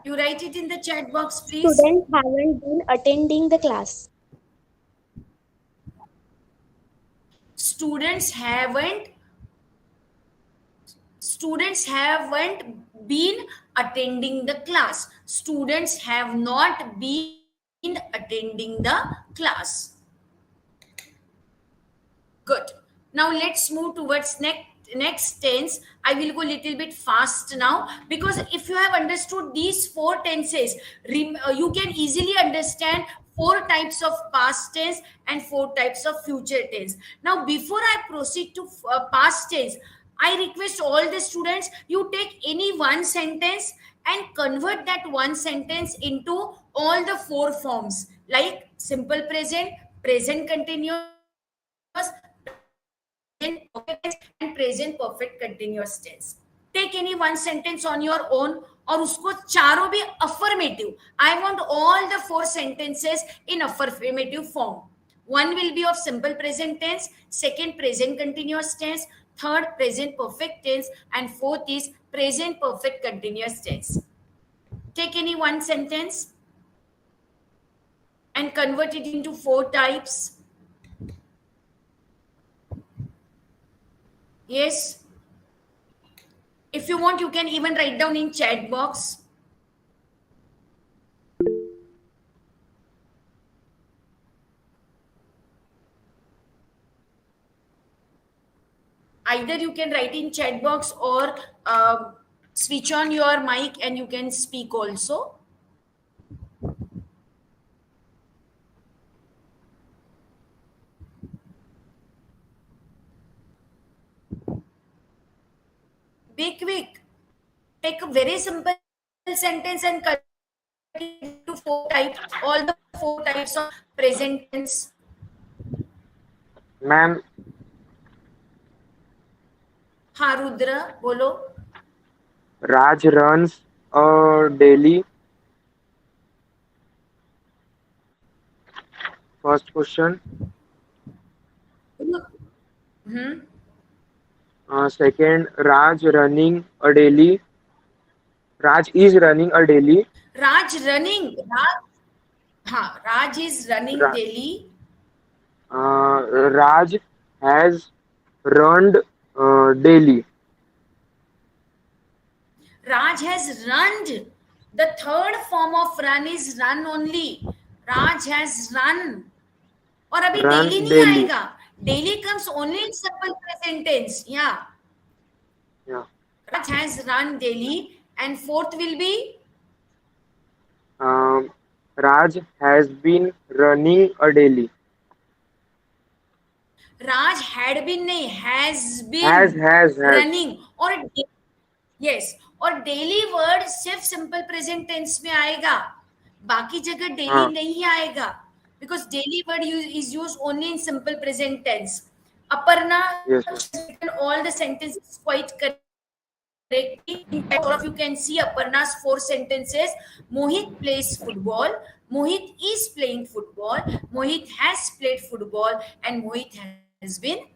You write it in the chat box, please. Students haven't been attending the class. Students haven't been attending the class. Students have not been attending the class. Good. Now let's move towards next tense. I will go little bit fast now, because if you have understood these 4 tenses, you can easily understand 4 types of past tense and 4 types of future tense. Now, before I proceed to past tense, I request all the students, you take any one sentence and convert that one sentence into all the 4 forms, like simple present, present continuous, and present perfect continuous tense. Take any one sentence on your own और उसको चारों भी affirmative. I want all the 4 sentences in affirmative form. One will be of simple present tense, second present continuous tense, third present perfect tense, and fourth is present perfect continuous tense. Take any one sentence and convert it into 4 types. Yes. If you want, you can even write down in chat box. Either you can write in chat box or switch on your mic and you can speak also. Be quick. Take a very simple sentence and cut it into 4 types, all the 4 types of present tense. Ma'am, हाँ रुद्र बोलो. Raj runs a daily. First question. Second, Raj is running a daily. Raj is running daily. Raj is running daily. Raj has run daily. Raj has run. The third form of run is run only. Raj has run. और अभी Run daily नहीं daily. आएगा. Daily comes only in simple present tense. Yeah. Raj has run daily. And fourth will be Raj has been running daily. Raj had been नहीं, has been Has. running. और yes, और daily word सिर्फ simple present tense में आएगा. बाकी जगह daily नहीं आएगा. Because daily word is used only in simple present tense. Aparna Yes, has ma'am. written all the sentences quite correctly. All of you can see Aparna's 4 sentences. Mohit plays football. Mohit is playing football. Mohit has played football, and Mohit has been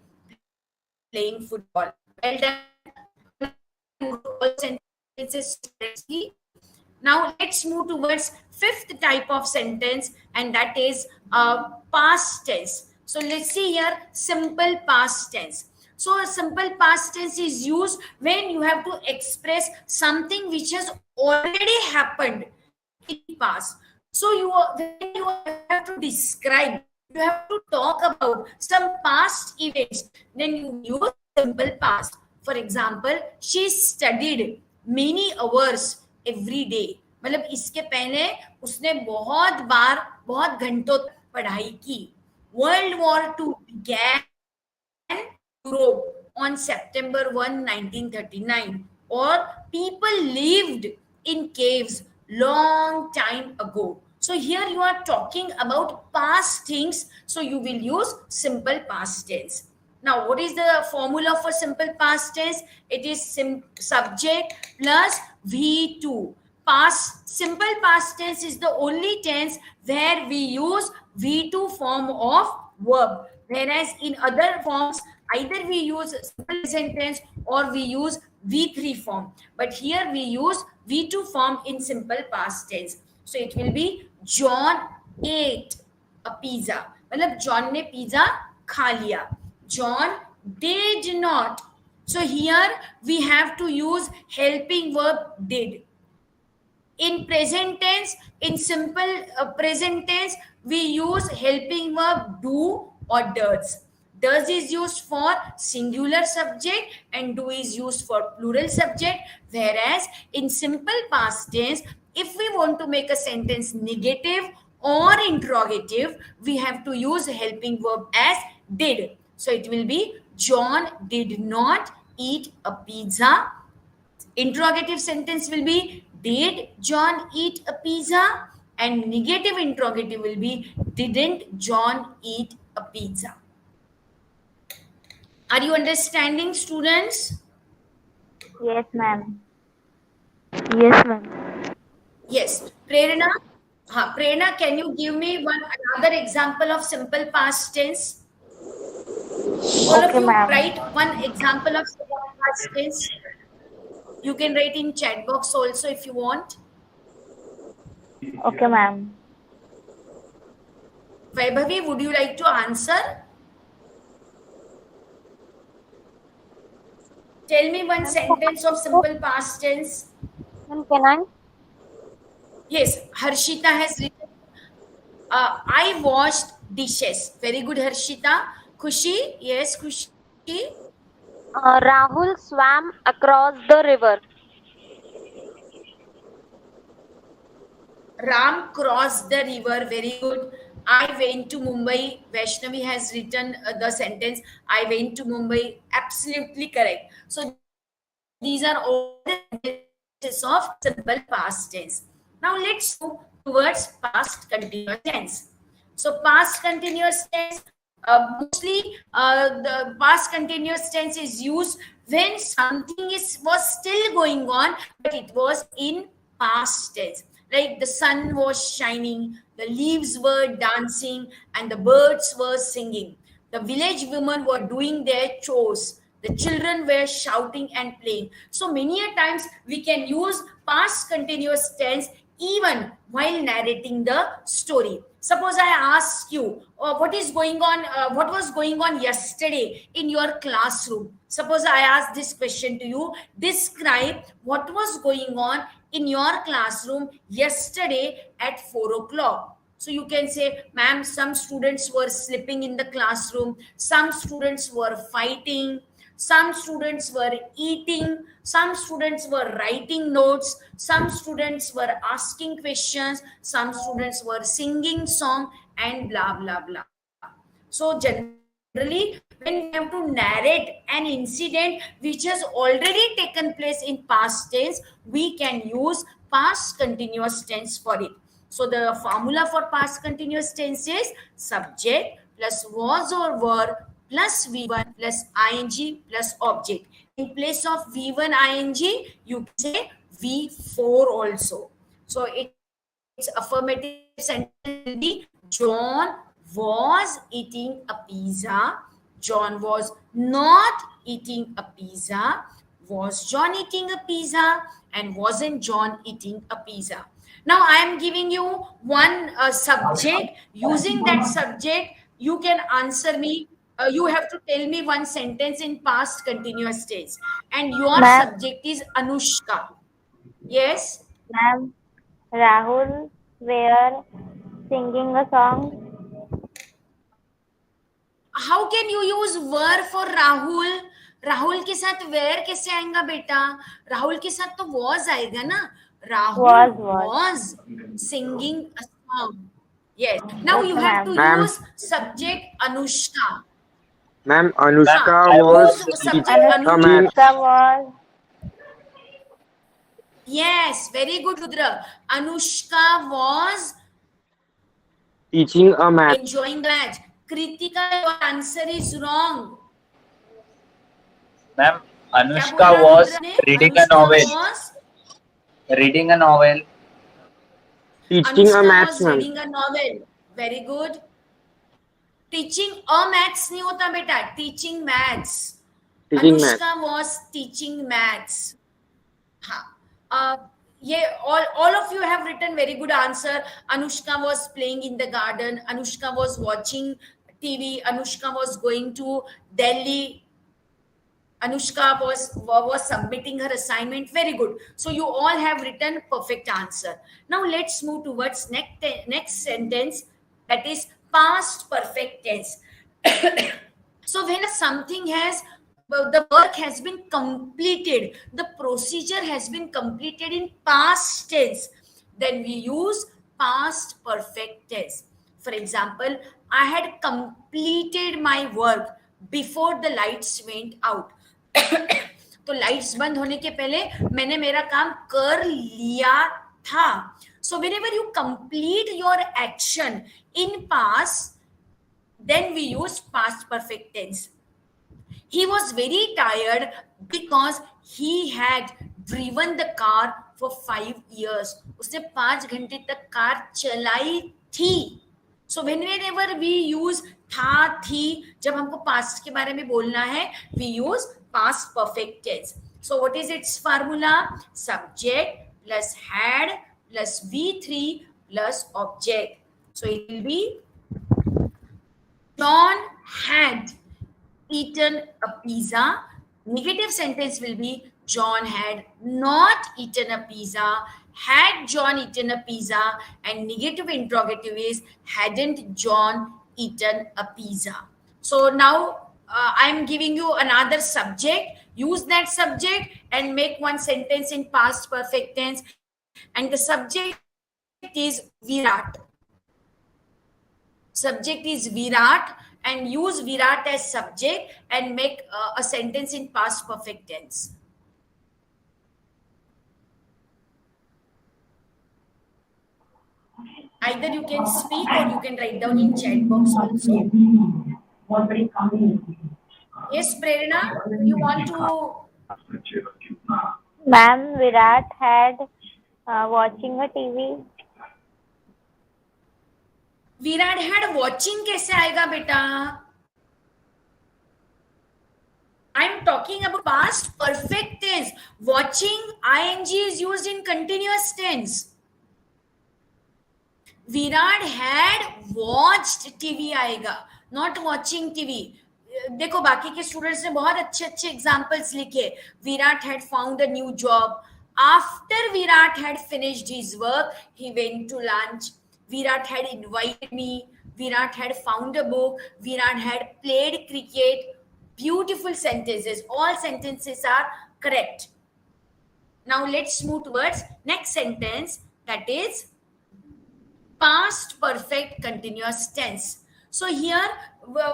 playing football. Well done. All sentences correctly. Now let's move towards fifth type of sentence, and that is past tense. So let's see here, simple past tense. So a simple past tense is used when you have to express something which has already happened in past. So when you have to describe, you have to talk about some past events, then you use simple past. For example, she studied many hours every day. मतलब इसके पहले उसने बहुत बार बहुत घंटों तक पढ़ाई की. World War II began Europe on September 1, 1939, or people lived in caves long time ago. So here you are talking about past things, so you will use simple past tense. Now, what is the formula for simple past tense? It is subject plus V2. Simple past tense is the only tense where we use V2 form of verb. Whereas in other forms, either we use simple present tense or we use V3 form. But here we use V2 form in simple past tense. So it will be John ate a pizza. मतलब John ने pizza खा लिया. John did not. So here we have to use helping verb did. In present tense, in simple present tense, we use helping verb do or does. Does is used for singular subject and do is used for plural subject. Whereas in simple past tense, if we want to make a sentence negative or interrogative, we have to use helping verb as did. So it will be John did not eat a pizza. Interrogative sentence will be did John eat a pizza? And negative interrogative will be didn't John eat a pizza? Are you understanding, students? Yes, ma'am. Yes, ma'am. Yes. Prerna? Prerna, can you give me another example of simple past tense? All of Okay, you ma'am. write one example of simple past tense. You can write in chat box also if you want. Okay, ma'am. Vaibhavi, would you like to answer? Tell me one sentence of simple past tense. Ma'am, can I? Yes, Harshita has written, I washed dishes. Very good, Harshita. Khushi? Yes, Khushi. Rahul swam across the river. Ram crossed the river. Very good. I went to Mumbai. Vaishnavi has written the sentence, I went to Mumbai. Absolutely correct. So these are all the sentences of simple past tense. Now let's move towards past continuous tense. So past continuous tense, mostly the past continuous tense is used when something was still going on, but it was in past tense. Like the sun was shining, the leaves were dancing, and the birds were singing. The village women were doing their chores. The children were shouting and playing. So many a times we can use past continuous tense even while narrating the story. Suppose I ask you, what was going on yesterday in your classroom? Suppose I ask this question to you, describe what was going on in your classroom yesterday at 4 o'clock. So you can say, ma'am, some students were sleeping in the classroom, some students were fighting, some students were eating, some students were writing notes, some students were asking questions, some students were singing song, and blah blah blah. So generally, when we have to narrate an incident which has already taken place in past tense, we can use past continuous tense for it. So the formula for past continuous tense is subject plus was or were plus V1 plus ing plus object. In place of V1 ing, you can say V4 also. So its affirmative sentence will be John was eating a pizza. John was not eating a pizza. Was John eating a pizza? And wasn't John eating a pizza? Now I am giving you one subject. Using that subject, you can answer me. You have to tell me one sentence in past continuous tense. And your Ma'am. subject is Anushka. Yes? Ma'am, Rahul were singing a song. How can you use were for Rahul? Rahul के साथ where कैसे आएगा बेटा? राहुल के साथ तो was आएगा ना. Rahul was singing a song. Yes. Now you have to use subject Anushka. Ma'am, Anushka was subject Anushka was. Yes, very good, Rudra. Anushka was teaching a math. enjoying the match. Kritika, your answer is wrong. Ma'am, Anushka was reading a novel. Reading a novel. Teaching a maths, was reading a novel. Very good. Teaching a maths नहीं होता बेटा. Teaching maths. Teaching Anushka maths. was teaching maths. हाँ. Yeah, all of you have written very good answer. Anushka was playing in the garden. Anushka was watching TV. Anushka was going to Delhi. Anushka was submitting her assignment. Very good. So you all have written perfect answer. Now let's move towards next sentence, that is past perfect tense. So when something has, the work has been completed, the procedure has been completed in past tense, then we use past perfect tense. For example, I had completed my work before the lights went out. तो lights बंद होने के पहले मैंने मेरा काम कर लिया था. So whenever you complete your action in past, then we use past perfect tense. He was very tired because he had driven the car for 5 years. उसने 5 घंटे तक कार चलाई थी. So whenever we use था, थी, जब हमको past के बारे में बोलना है, we use past perfect tense. So what is its formula? Subject plus had plus V3 plus object. So it will be John had eaten a pizza. Negative sentence will be John had not eaten a pizza. Had John eaten a pizza? And negative interrogative is hadn't John eaten a pizza? So now I am giving you another subject. Use that subject and make one sentence in past perfect tense. And the subject is Virat. Subject is Virat, and use Virat as subject and make a sentence in past perfect tense. Either you can speak or you can write down in chat box also. Yes, Prerna, you want to? Ma'am, Virat had watching a TV. Virat had watching कैसे आएगा बेटा? I'm talking about past perfect tense. Watching ing is used in continuous tense. Virat had watched TV आएगा, not watching TV. देखो बाकी के students ने बहुत अच्छे अच्छे एग्जांपल्स लिखे. Virat had found a new job. After Virat had finished his work, he went to lunch. Virat had invited me. Virat had found a book. Virat had played cricket. Beautiful sentences. All sentences are correct. Now let's move towards next sentence, that is past perfect continuous tense. So here,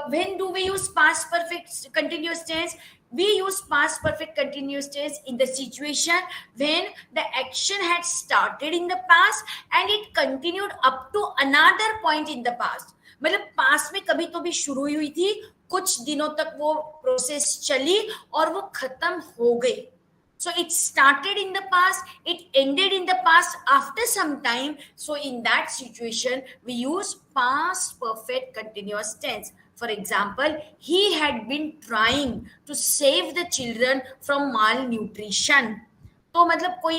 when do we use past perfect continuous tense? We use past perfect continuous tense in the situation when the action had started in the past and it continued up to another point in the past. मतलब past में कभी तो भी शुरू हुई थी, कुछ दिनों तक वो प्रोसेस चली और वो खत्म हो गई. So it started in the past, it ended in the past after some time. So in that situation, we use past perfect continuous tense. For example, he had been trying to save the children from malnutrition. तो मतलब कोई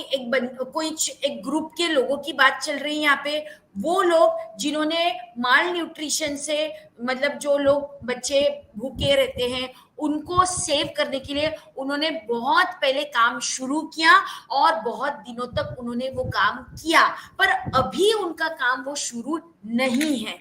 एक group के लोगों की बात चल रही है यहाँ पे. वो लोग जिन्होंने माल न्यूट्रिशन से, मतलब जो लोग बच्चे भूखे रहते हैं, उनको सेव करने के लिए उन्होंने बहुत पहले काम शुरू किया और बहुत दिनों तक उन्होंने वो काम किया, पर अभी उनका काम वो शुरू नहीं है.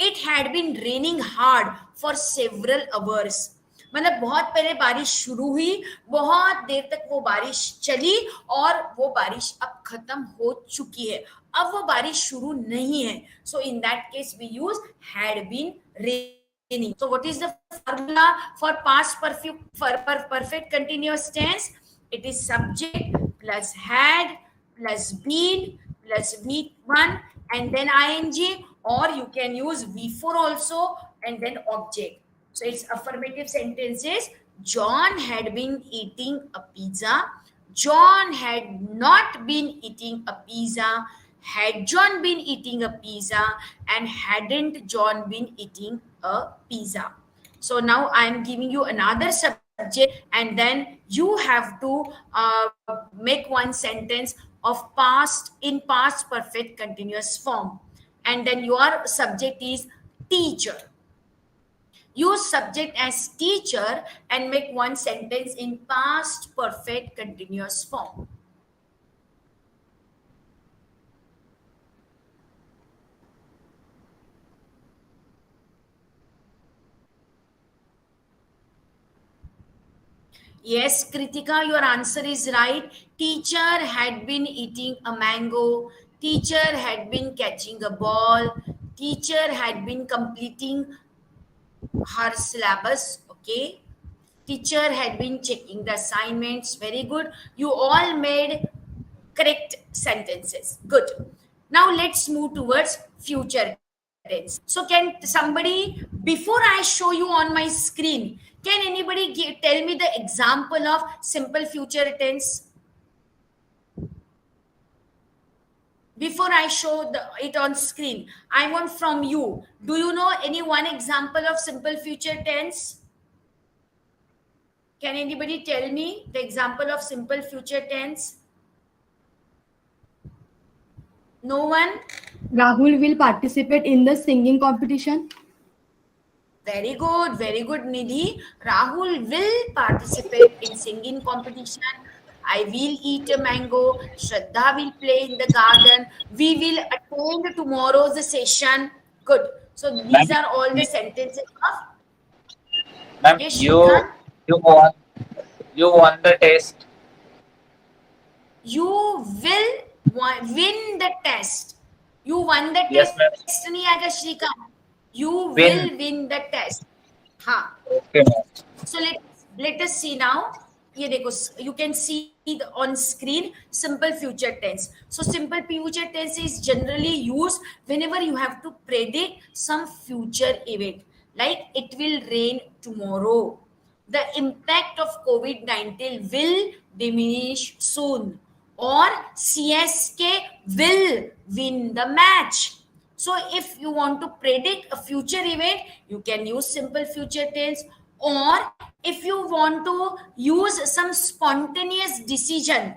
It had been raining hard for several hours. मतलब बहुत पहले बारिश शुरू हुई, बहुत देर तक वो बारिश चली और वो बारिश अब खत्म हो चुकी है, अब वो बारिश शुरू नहीं है. So in that case we use had been raining. So what is the formula for past perfect continuous tense? It is subject plus had plus been plus V1 and then ing, or you can use V4 also and then object. So its affirmative sentences: John had been eating a pizza. John had not been eating a pizza. Had John been eating a pizza? And hadn't John been eating a pizza? So now I am giving you another subject and then you have to make one sentence of past perfect continuous form. And then your subject is teacher. Use subject as teacher and make one sentence in past perfect continuous form. Yes, Kritika, your answer is right. Teacher had been eating a mango. Teacher had been catching a ball. Teacher had been completing her syllabus. Okay. Teacher had been checking the assignments. Very good. You all made correct sentences. Good. Now let's move towards future tense. So can somebody, before I show you on my screen, can anybody tell me the example of simple future tense? Before I show it on screen, I want from you. Do you know any one example of simple future tense? Can anybody tell me the example of simple future tense? No one? Rahul will participate in the singing competition. Very good, Nidhi. Rahul will participate in singing competition. I will eat a mango. Shraddha will play in the garden. We will attend tomorrow's session. Good. So these are all the sentences of. Ma'am, Yes, you won the test. You will win the test. You won the Yes, ma'am. test. Nahi aega Shrikant. You Win. will win the test. Ha. Okay, ma'am. So let us see now. ये देखो, you can see on screen simple future tense. So simple future tense is generally used whenever you have to predict some future event, like it will rain tomorrow. The impact of COVID-19 will diminish soon, or CSK will win the match. So if you want to predict a future event, you can use simple future tense. Or if you want to use some spontaneous decision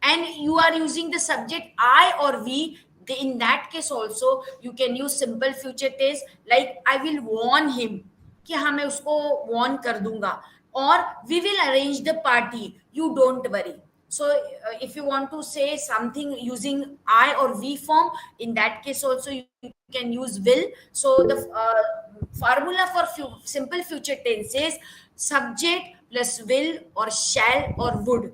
and you are using the subject I or we, in that case also you can use simple future tense, like I will warn him कि हाँ मैं उसको warn कर दूंगा, or we will arrange the party, you don't worry. So if you want to say something using I or we form, in that case also you can use will. So the formula for simple future tense is subject plus will or shall or would.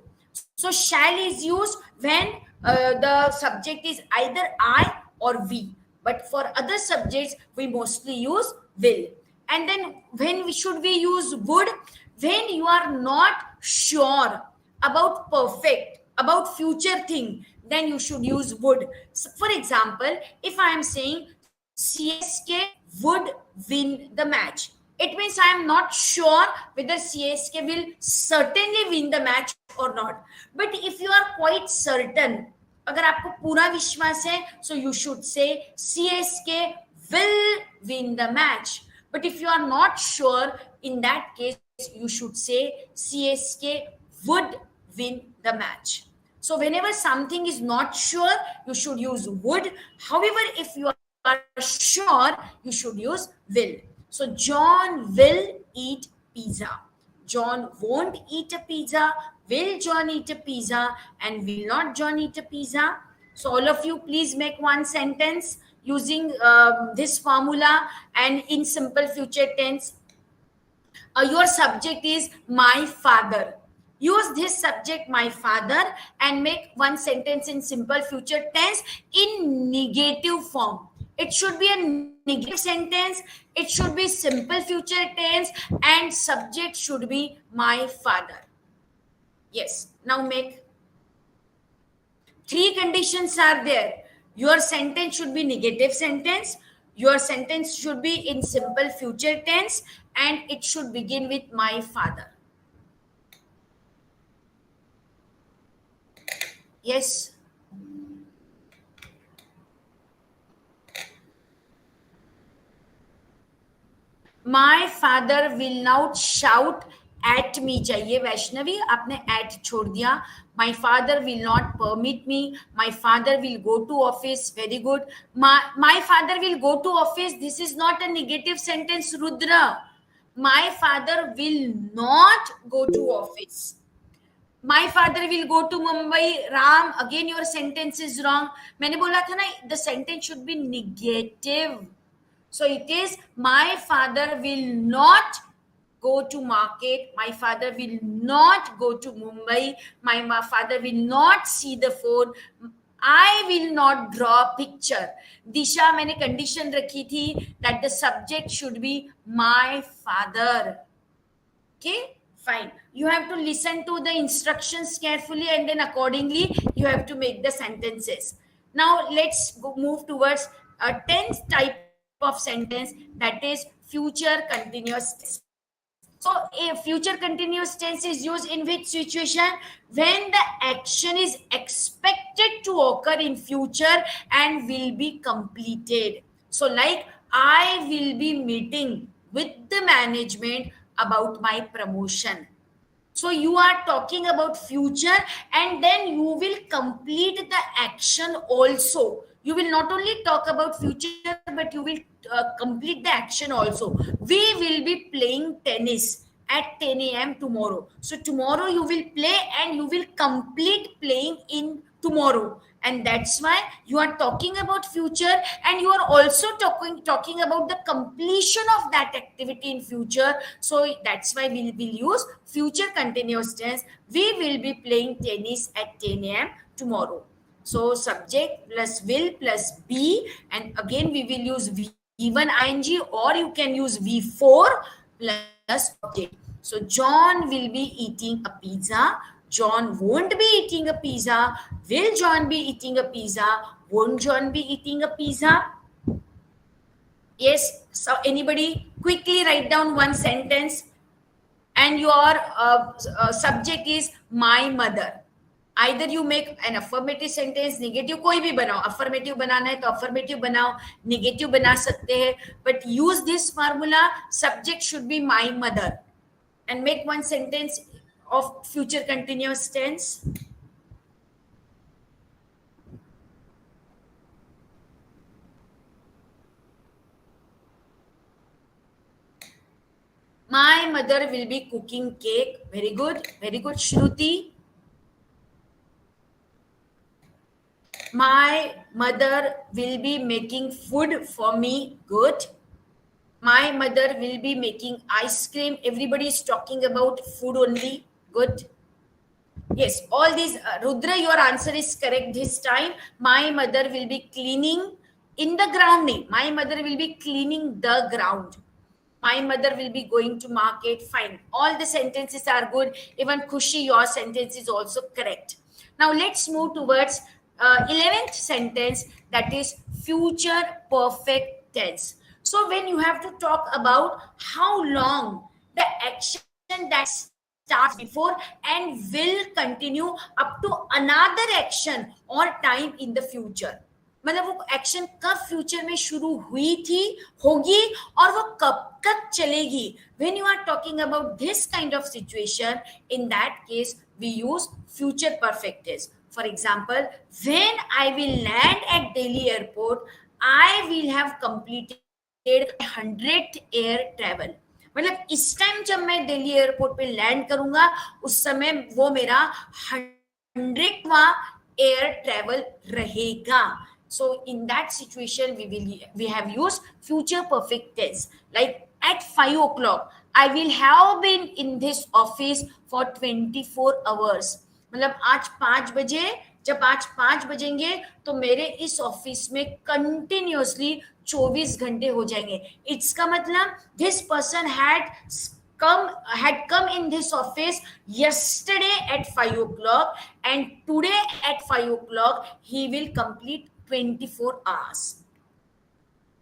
So shall is used when the subject is either I or we, but for other subjects we mostly use will. And then when should we use would? When you are not sure about perfect, about future thing, then you should use would. So for example, if I am saying CSK would win the match, It means I am not sure whether CSK will certainly win the match or not. But if you are quite certain, अगर आपको पूरा विश्वास है, so you should say CSK will win the match. But if you are not sure, in that case, you should say CSK would win the match. So whenever something is not sure, you should use would. However, if you are sure, you should use will. So John will eat pizza. John won't eat a pizza. Will John eat a pizza? And will not John eat a pizza? So all of you, please make one sentence using this formula and in simple future tense. Your subject is my father. Use this subject, my father, and make one sentence in simple future tense in negative form. It should be a negative sentence. It should be simple future tense, and subject should be my father. Yes. Now make 3 conditions are there. Your sentence should be negative sentence. Your sentence should be in simple future tense, and it should begin with my father. Yes. My father will not shout at me. चाहिए वैष्णवी, आपने at छोड़ दिया. My father will not permit me. My father will go to office. Very good. My father will go to office. This is not a negative sentence, Rudra. My father will not go to office. My father will go to Mumbai. Ram, again your sentence is wrong. मैंने बोला था ना, the sentence should be negative. So it is, my father will not go to market. My father will not go to Mumbai. My father will not see the phone. I will not draw a picture. Disha, मैंने condition रखी थी that the subject should be my father. Okay, fine. You have to listen to the instructions carefully, and then accordingly you have to make the sentences. Now let's move towards a 10th type of sentence, that is future continuous tense. So a future continuous tense is used in which situation? When the action is expected to occur in future and will be completed. So like, I will be meeting with the management about my promotion. So you are talking about future, and then you will complete the action also. You will not only talk about future, but you will complete the action also. We will be playing tennis at 10 a.m. tomorrow. So tomorrow you will play and you will complete playing in tomorrow. And that's why you are talking about future, and you are also talking about the completion of that activity in future. So that's why we will use future continuous tense. We will be playing tennis at 10 a.m. tomorrow. So subject plus will plus be, and again we will use V1 ing, or you can use V4 plus object. So John will be eating a pizza. John won't be eating a pizza. Will John be eating a pizza? Won't John be eating a pizza? Yes. So anybody quickly write down one sentence, and your subject is my mother. Either you make an affirmative sentence, negative, कोई भी बनाओ. Affirmative बनाना है तो affirmative बनाओ, negative बना सकते हैं. But use this formula. Subject should be my mother, and make one sentence of future continuous tense. My mother will be cooking cake. Very good. Very good, Shruti. My mother will be making food for me. Good. My mother will be making ice cream. Everybody is talking about food only. Good. Yes, all these. Rudra, your answer is correct this time. My mother will be cleaning in the ground. My mother will be cleaning the ground. My mother will be going to market. Fine. All the sentences are good. Even Khushi, your sentence is also correct. Now let's move towards 11th sentence, that is future perfect tense. So when you have to talk about how long the action that starts before and will continue up to another action or time in the future, मतलब वो action कब future में शुरू हुई थी, होगी, और वो कब तक चलेगी. When you are talking about this kind of situation, in that case we use future perfect tense. For example, when I will land at Delhi airport, I will have completed 100th air travel. मतलब इस time जब मैं Delhi airport पे land करूंगा उस समय वो मेरा 100वां एयर ट्रेवल रहेगा. So in that situation we have used future perfect tense. Like at 5 o'clock I will have been in this office for 24 hours. मतलब आज 5 बजे, जब आज 5 बजेंगे तो मेरे इस ऑफिस में कंटिन्यूअसली 24 घंटे हो जाएंगे. इसका मतलब this person had come in this office yesterday at 5 o'clock and today at 5 o'clock he will complete 24 hours.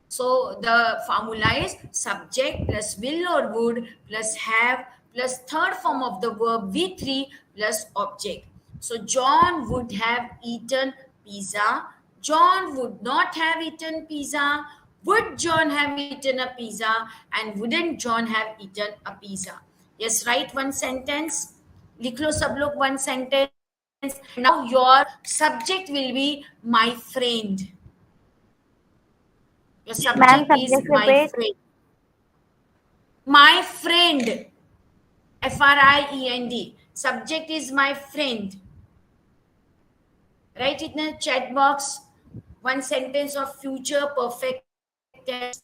So the formula is subject plus will or would plus have plus third form of the verb V3 plus object. So John would have eaten pizza. John would not have eaten pizza. Would John have eaten a pizza? And wouldn't John have eaten a pizza? Yes, write one sentence. लिख लो सब लोग one sentence. Now your subject will be my friend. Your subject is my friend. My friend. F-R-I-E-N-D. Subject is my friend. Write it in the chat box. One sentence of future perfect tense.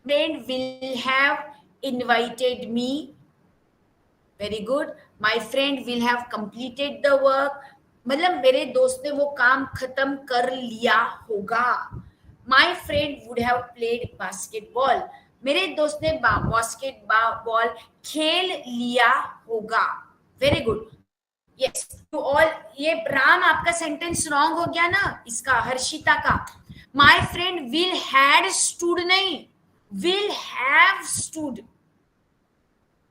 Friend will have invited me. Very good. My friend will have completed the work. मतलब मेरे दोस्त ने वो काम खत्म कर लिया होगा. My friend would have played basketball. मेरे दोस्त ने बास्केटबॉल खेल लिया होगा. Very good. Yes. To all, ये राम आपका सेंटेंस रॉन्ग हो गया ना, इसका हर्षिता का. My friend will had stood नहीं, will have stood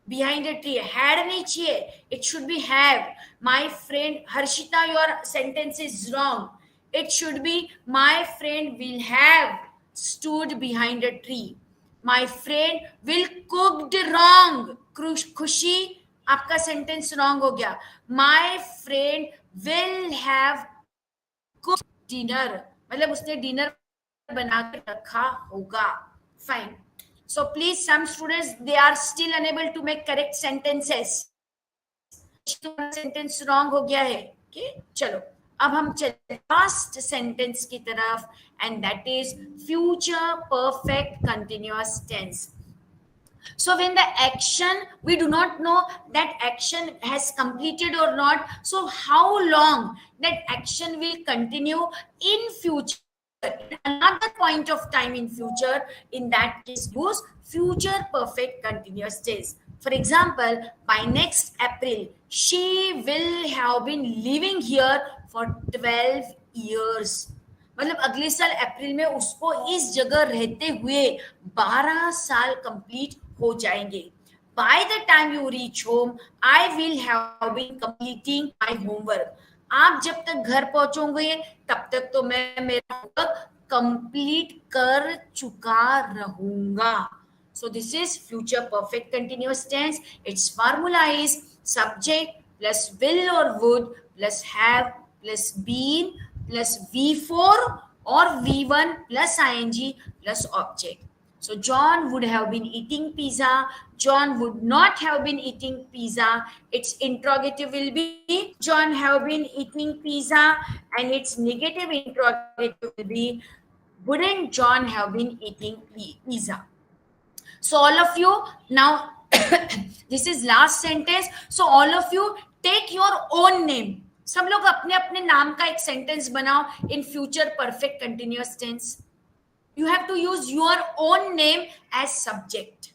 behind a tree. Had nahi chahiye, it should be have. My friend Harshita, your sentence is wrong. It should be my friend will have stood behind a tree. My friend will cooked wrong. Khushi, आपका sentence wrong हो गया. My friend will have cooked dinner. मतलब उसने dinner बना के रखा होगा. Fine. So please, some students, they are still unable to make correct sentences. Sentence wrong हो गया है. Okay, चलो अब हम चलते last sentence की तरफ, and that is future perfect continuous tense. So when the action, we do not know that action has completed or not, so how long that action will continue in future, another point of time in future, in that case use future perfect continuous tense. For example, by next April she will have been living here for 12 years. मतलब अगले साल अप्रैल में उसको इस जगह रहते हुए 12 साल कंप्लीट हो जाएंगे. By the time you reach home, I will have been completing my homework. आप जब तक घर पहुंचोगे तब तक तो मैं मेरा होमवर्क कंप्लीट कर चुका रहूंगा. So this is future perfect continuous tense. Its formula is subject plus will or would plus have plus been plus V4 or V1 plus ing plus object. So John would have been eating pizza. John would not have been eating pizza. Its interrogative will be John have been eating pizza, and its negative interrogative will be wouldn't John have been eating pizza. So all of you now this is last sentence. So all of you take your own name. सब लोग अपने अपने नाम का एक sentence बनाओ in future perfect continuous tense. You have to use your own name as subject.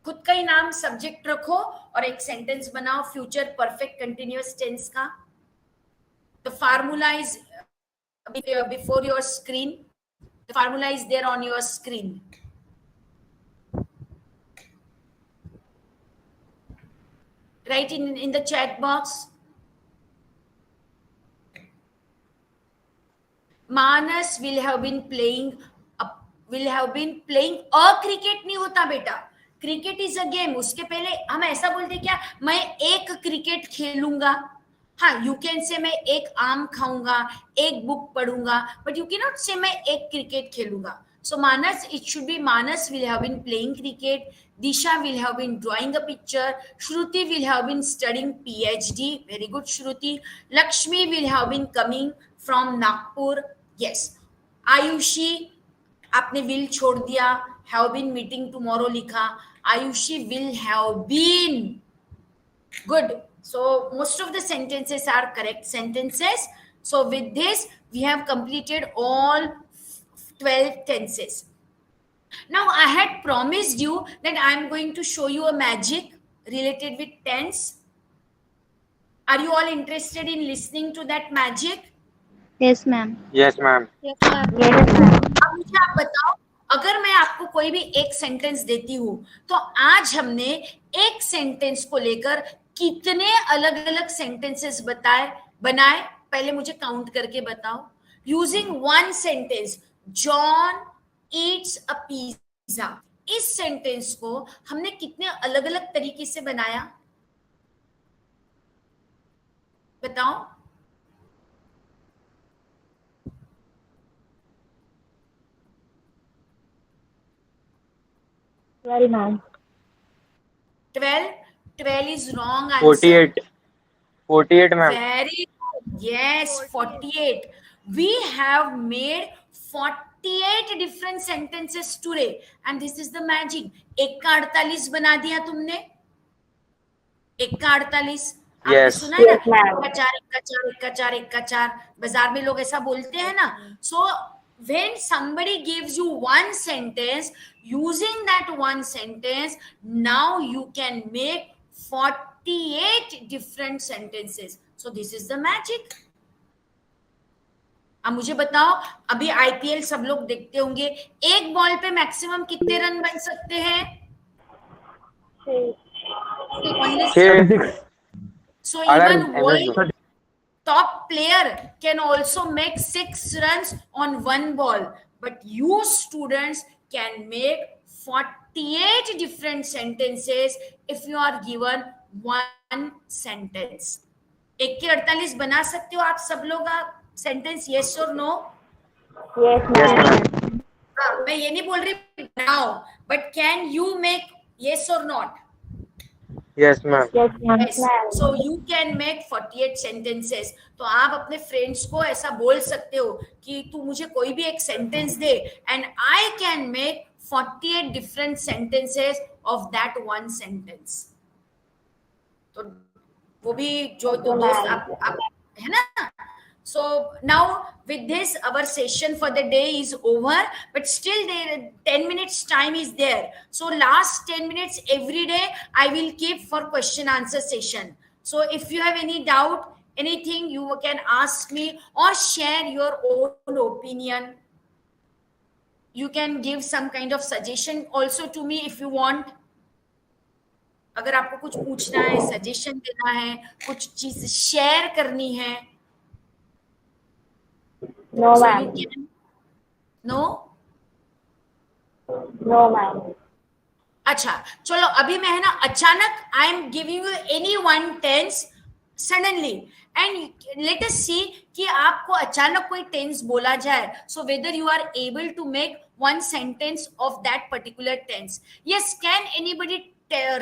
खुद का ही नाम सब्जेक्ट रखो और एक सेंटेंस बनाओ फ्यूचर परफेक्ट कंटिन्यूअस टेंस का. The formula is before your screen. The formula is there on your screen. Write in the chat box. Manas will have been playing a cricket. नहीं होता बेटा. Cricket is a game. उसके पहले हम ऐसा बोलते क्या, मैं एक क्रिकेट खेलूंगा. हाँ, यू कैन से मैं एक आम खाऊंगा, एक बुक पढ़ूंगा, बट यू कैन नॉट से मैं एक क्रिकेट खेलूंगा. So Manas, it should be Manas will have been playing cricket, Disha will have been drawing a picture, Shruti will have been studying PhD, very good Shruti, Lakshmi will have been coming from Nagpur, yes. Ayushi, आपने will छोड़ दिया, have been meeting tomorrow लिखा, Ayushi will have been, good. So most of the sentences are correct sentences. So with this, we have completed all 12 tenses. Now I had promised you that I am going to show you a magic related with tense. Are you all interested in listening to that magic? Yes, ma'am. Yes, ma'am. Yes, ma'am. अब मुझे आप बताओ, अगर मैं आपको कोई भी एक सेंटेंस देती हूँ, तो आज हमने एक सेंटेंस को लेकर कितने अलग अलग सेंटेंसेस बनाए, पहले मुझे काउंट करके बताओ. Using one sentence, John Yeats a pizza, इस सेंटेंस को हमने कितने अलग अलग तरीके से बनाया, बताओ. Well, ma'am. 12 is wrong answer. 48, ma'am. Very good. Yes, 48. We have made 48 different sentences today, and this is the magic. एक का 48 बना दिया तुमने, एक का 48. आपने सुना है ना, एक का चार. बाजार में लोग ऐसा बोलते हैं ना. So when somebody gives you one sentence, using that one sentence, now you can make 48 different sentences. So this is the magic. अब मुझे बताओ, अभी आईपीएल सब लोग देखते होंगे, एक बॉल पे मैक्सिमम कितने रन बन सकते हैं? 6. So even world top player can also make 6 runs on one ball, but you students can make 48 different sentences if you are given one sentence. एक के 48 बना सकते हो आप सब लोग sentence, yes or no? Yes, ma'am. मैं ये नहीं बोल रही now, but can you make yes or not? Yes, ma'am. Yes, ma'am. Yes. So you can make 48 sentences. तो आप अपने फ्रेंड्स को ऐसा बोल सकते हो कि तू मुझे कोई भी एक sentence they, and I can make 48 different sentences of that one sentence. तो वो भी जो दोस्त आप है ना. So now with this, our session for the day is over, but still there 10 minutes time is there. So last 10 minutes every day I will keep for question answer session. So if you have any doubt, anything, you can ask me or share your own opinion. You can give some kind of suggestion also to me if you want. अगर आपको कुछ पूछना है, suggestion देना है, कुछ चीज share करनी है. No, So ma'am. you can, no? No, ma'am. अच्छा, चलो अभी मैं है ना अचानक I am giving you any one tense suddenly and let us see कि आपको अचानक कोई tense बोला जाए. So whether you are able to make one sentence of that particular tense. Yes, can anybody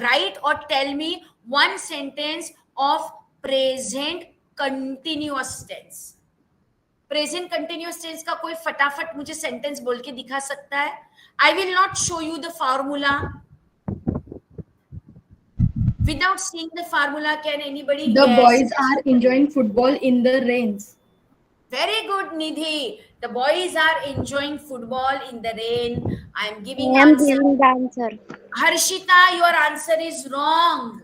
write or tell me one sentence of present continuous tense? Present continuous tense का कोई फटाफट मुझे सेंटेंस बोल के दिखा सकता है? I will not show you the formula. Without seeing the formula, can anybody? The boys are enjoying football in the rains. Very good, Nidhi. The boys are enjoying football in the rain. I am giving I am answer. giving the answer. Harshita, your answer is wrong.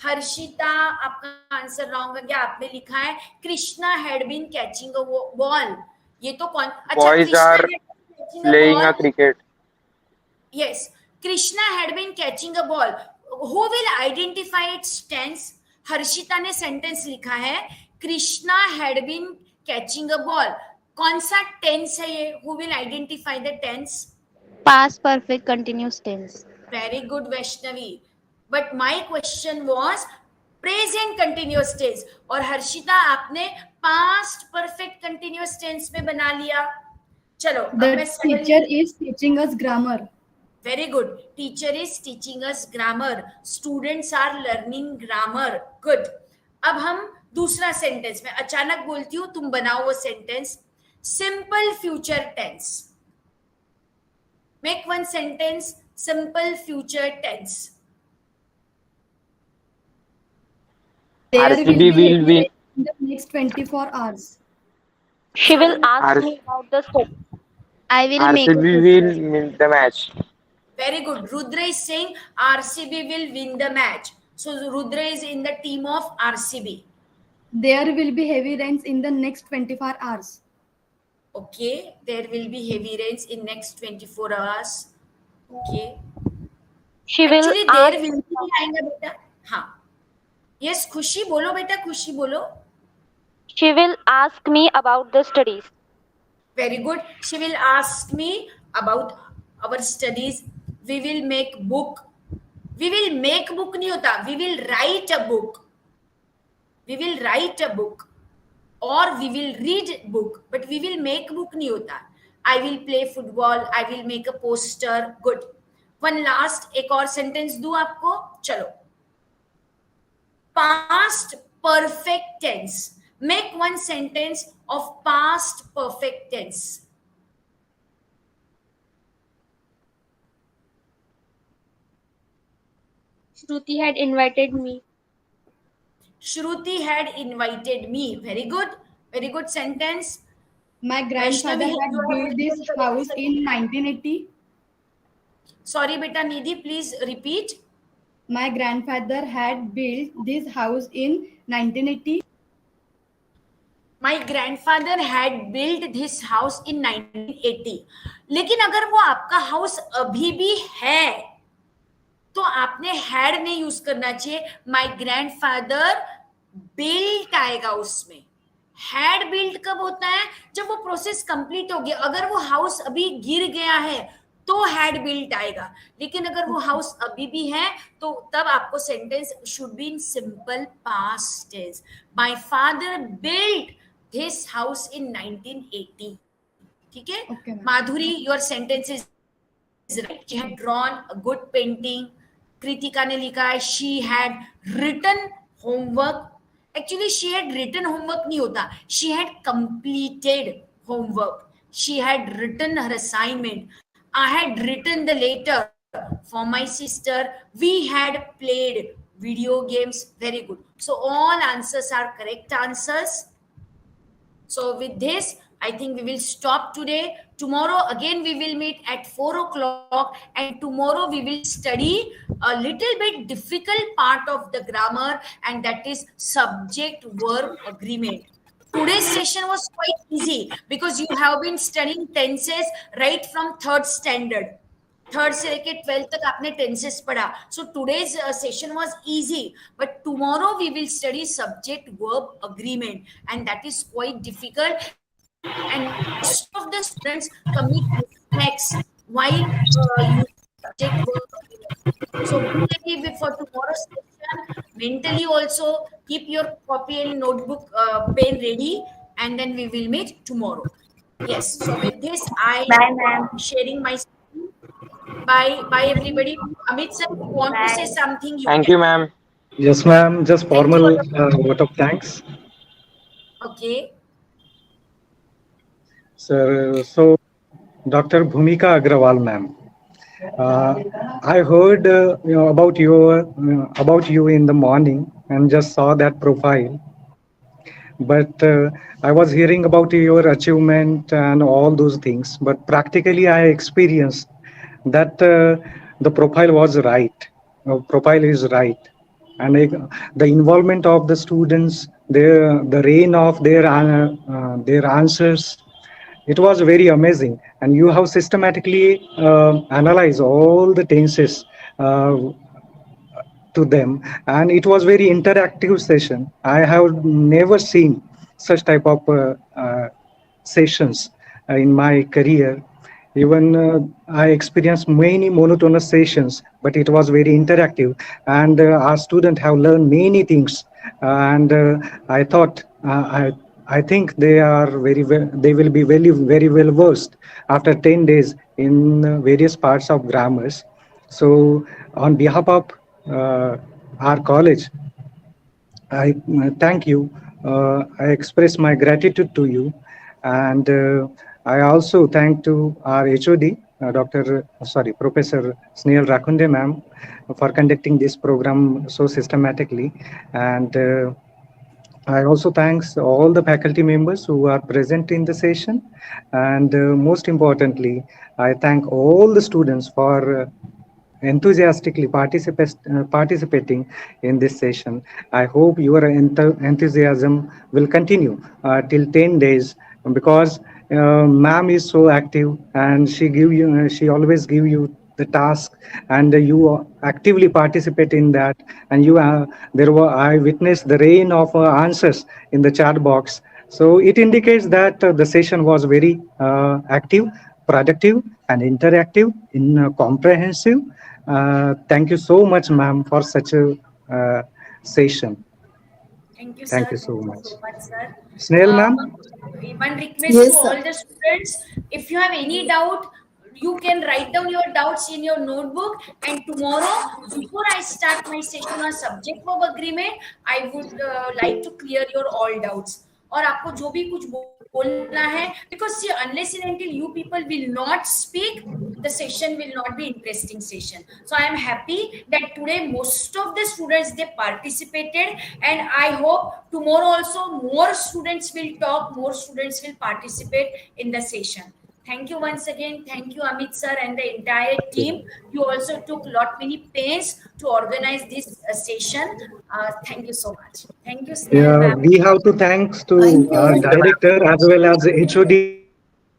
Harshita आपका answer wrong है. क्या आपने लिखा है Krishna had been catching a ball. ये तो कौन? अच्छा, Boys are playing a cricket. Yes, Krishna had been catching a ball. Who will identify its tense? Harshita ने सेंटेंस लिखा है Krishna had been catching a ball. कौन सा टेंस है ये? Who will identify the tense? Past perfect continuous tense. Very good, Vaishnavi. But my question was present continuous tense. और हर्षिता आपने past perfect continuous tense में बना लिया. चलो, The teacher is teaching us grammar. Very good. Teacher is teaching us grammar. Students are learning grammar. Good. अब हम दूसरा sentence में अचानक बोलती हूँ, तुम बनाओ वो sentence. Simple future tense. Make one sentence. Simple future tense. There RCB will be will win. in the next 24 hours. She will ask me about the study. I will make RCB will win the match. Very good. Rudra is saying RCB will win the match. So Rudra is in the team of RCB. There will be heavy rains in the next 24 hours. Okay. There will be heavy rains in next 24 hours. Okay. She will Actually, ask there will be आएगा बेटा. हाँ. Yes, खुशी बोलो बेटा, खुशी बोलो. She will ask me about the studies. Very good. She will ask me about our studies. We will make book. We will make book नहीं होता. We will write a book. We will write a book. Or we will read book. But we will make book नहीं होता. I will play football. I will make a poster. Good. One last, एक और sentence दूँ आपको. चलो. Past perfect tense. Make one sentence of past perfect tense. Shruti had invited me. Shruti had invited me. Very good. Very good sentence. My grandfather Vaishnavi, had you have built this written the house answer. in 1980. Sorry, beta Nidhi, please repeat. My grandfather had built this house in 1980. My grandfather had built this house in 1980. लेकिन अगर वो आपका house अभी भी है तो आपने had नहीं यूज करना चाहिए. My grandfather built आएगा उसमें. Had built कब होता है? जब वो प्रोसेस कंप्लीट हो गया. अगर वो हाउस अभी गिर गया है तो had built आएगा. लेकिन अगर वो हाउस अभी भी है तो तब आपको sentence should be in simple past tense. My father built this house in 1980. ठीक है? Okay, ma'am. Madhuri, your sentence is right. She had drawn a good painting. Kritika ने लिखा है she had written homework. Actually, she had written homework नहीं होता. She had completed homework. She had written her assignment. I had written the letter for my sister. We had played video games. Very good. So all answers are correct answers. So with this, I think we will stop today. Tomorrow again we will meet at 4 o'clock, and tomorrow we will study a little bit difficult part of the grammar, and that is subject verb agreement. Today's session was quite easy because you have been studying tenses right from 3rd standard. 3rd से लेके 12th तक आपने tenses पढ़ा. So today's session was easy, but tomorrow we will study subject verb agreement, and that is quite difficult. And most of the students commit mistakes while using subject verb agreement. So be ready before tomorrow's session. Mentally also keep your copy and notebook pen ready, and then we will meet tomorrow. Yes. So with this, I am sharing my screen. Bye everybody. Amit sir, if you want to say something? Thank you, ma'am. Yes, ma'am. Just formal vote of thanks. Okay. Sir, so Dr. Bhumika Agrawal, ma'am. I heard about you in the morning and just saw that profile. but I was hearing about your achievement and all those things, but practically I experienced that the profile was right. Profile is right, and the involvement of the students, the rain of their answers, it was very amazing. And you have systematically analyzed all the tenses uh, to them, and it was very interactive session. I have never seen such type of sessions in my career. Even I experienced many monotonous sessions, but it was very interactive, and our students have learned many things. And I thought, I think they are very well, they will be very well versed after 10 days in various parts of grammars. So, on behalf of our college, I thank you. I express my gratitude to you, and I also thank to our HOD, Professor Snehal Rakunde ma'am, for conducting this program so systematically, and I also thanks all the faculty members who are present in the session, and most importantly, I thank all the students for enthusiastically participating in this session. I hope your enthusiasm will continue till 10 days, because ma'am is so active, and she always give you the task, and you actively participate in that. And I witnessed the rain of answers in the chat box. So it indicates that the session was very active, productive, and interactive, comprehensive. Thank you so much, ma'am, for such a session. Thank you, Thank sir. you so Thank you much. so much, sir. Snail, ma'am? One request Yes, to sir. all the students: if you have any doubt, you can write down your doubts in your notebook. And tomorrow, before I start my session on subject verb agreement, I would like to clear your all doubts. और आपको जो भी कुछ बोलना है, because see, unless and until you people will not speak, the session will not be interesting session. So I am happy that today most of the students, they participated, and I hope tomorrow also more students will talk, more students will participate in the session. Thank you once again. Thank you, Amit sir, and the entire team. You also took lot many pains to organize this session. Thank you so much. Thank you, Snehal Yeah, ma'am. we have to thanks to Thank our you. director as well as HOD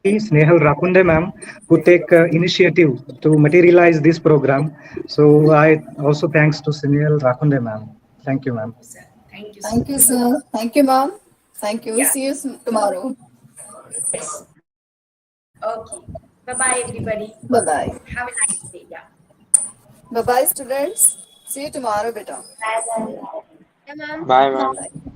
Snehal Rakunde ma'am, who take initiative to materialize this program. So I also thanks to Snehal Rakunde ma'am. Thank you, ma'am. Sir. Thank you, sir. Thank you, sir. Thank you, ma'am. Thank you. Yeah. See you tomorrow. Yes. Okay. Bye-bye, everybody. Bye-bye. Have a nice day. Yeah. Bye-bye, students. See you tomorrow, beta. Bye, ma'am. Bye.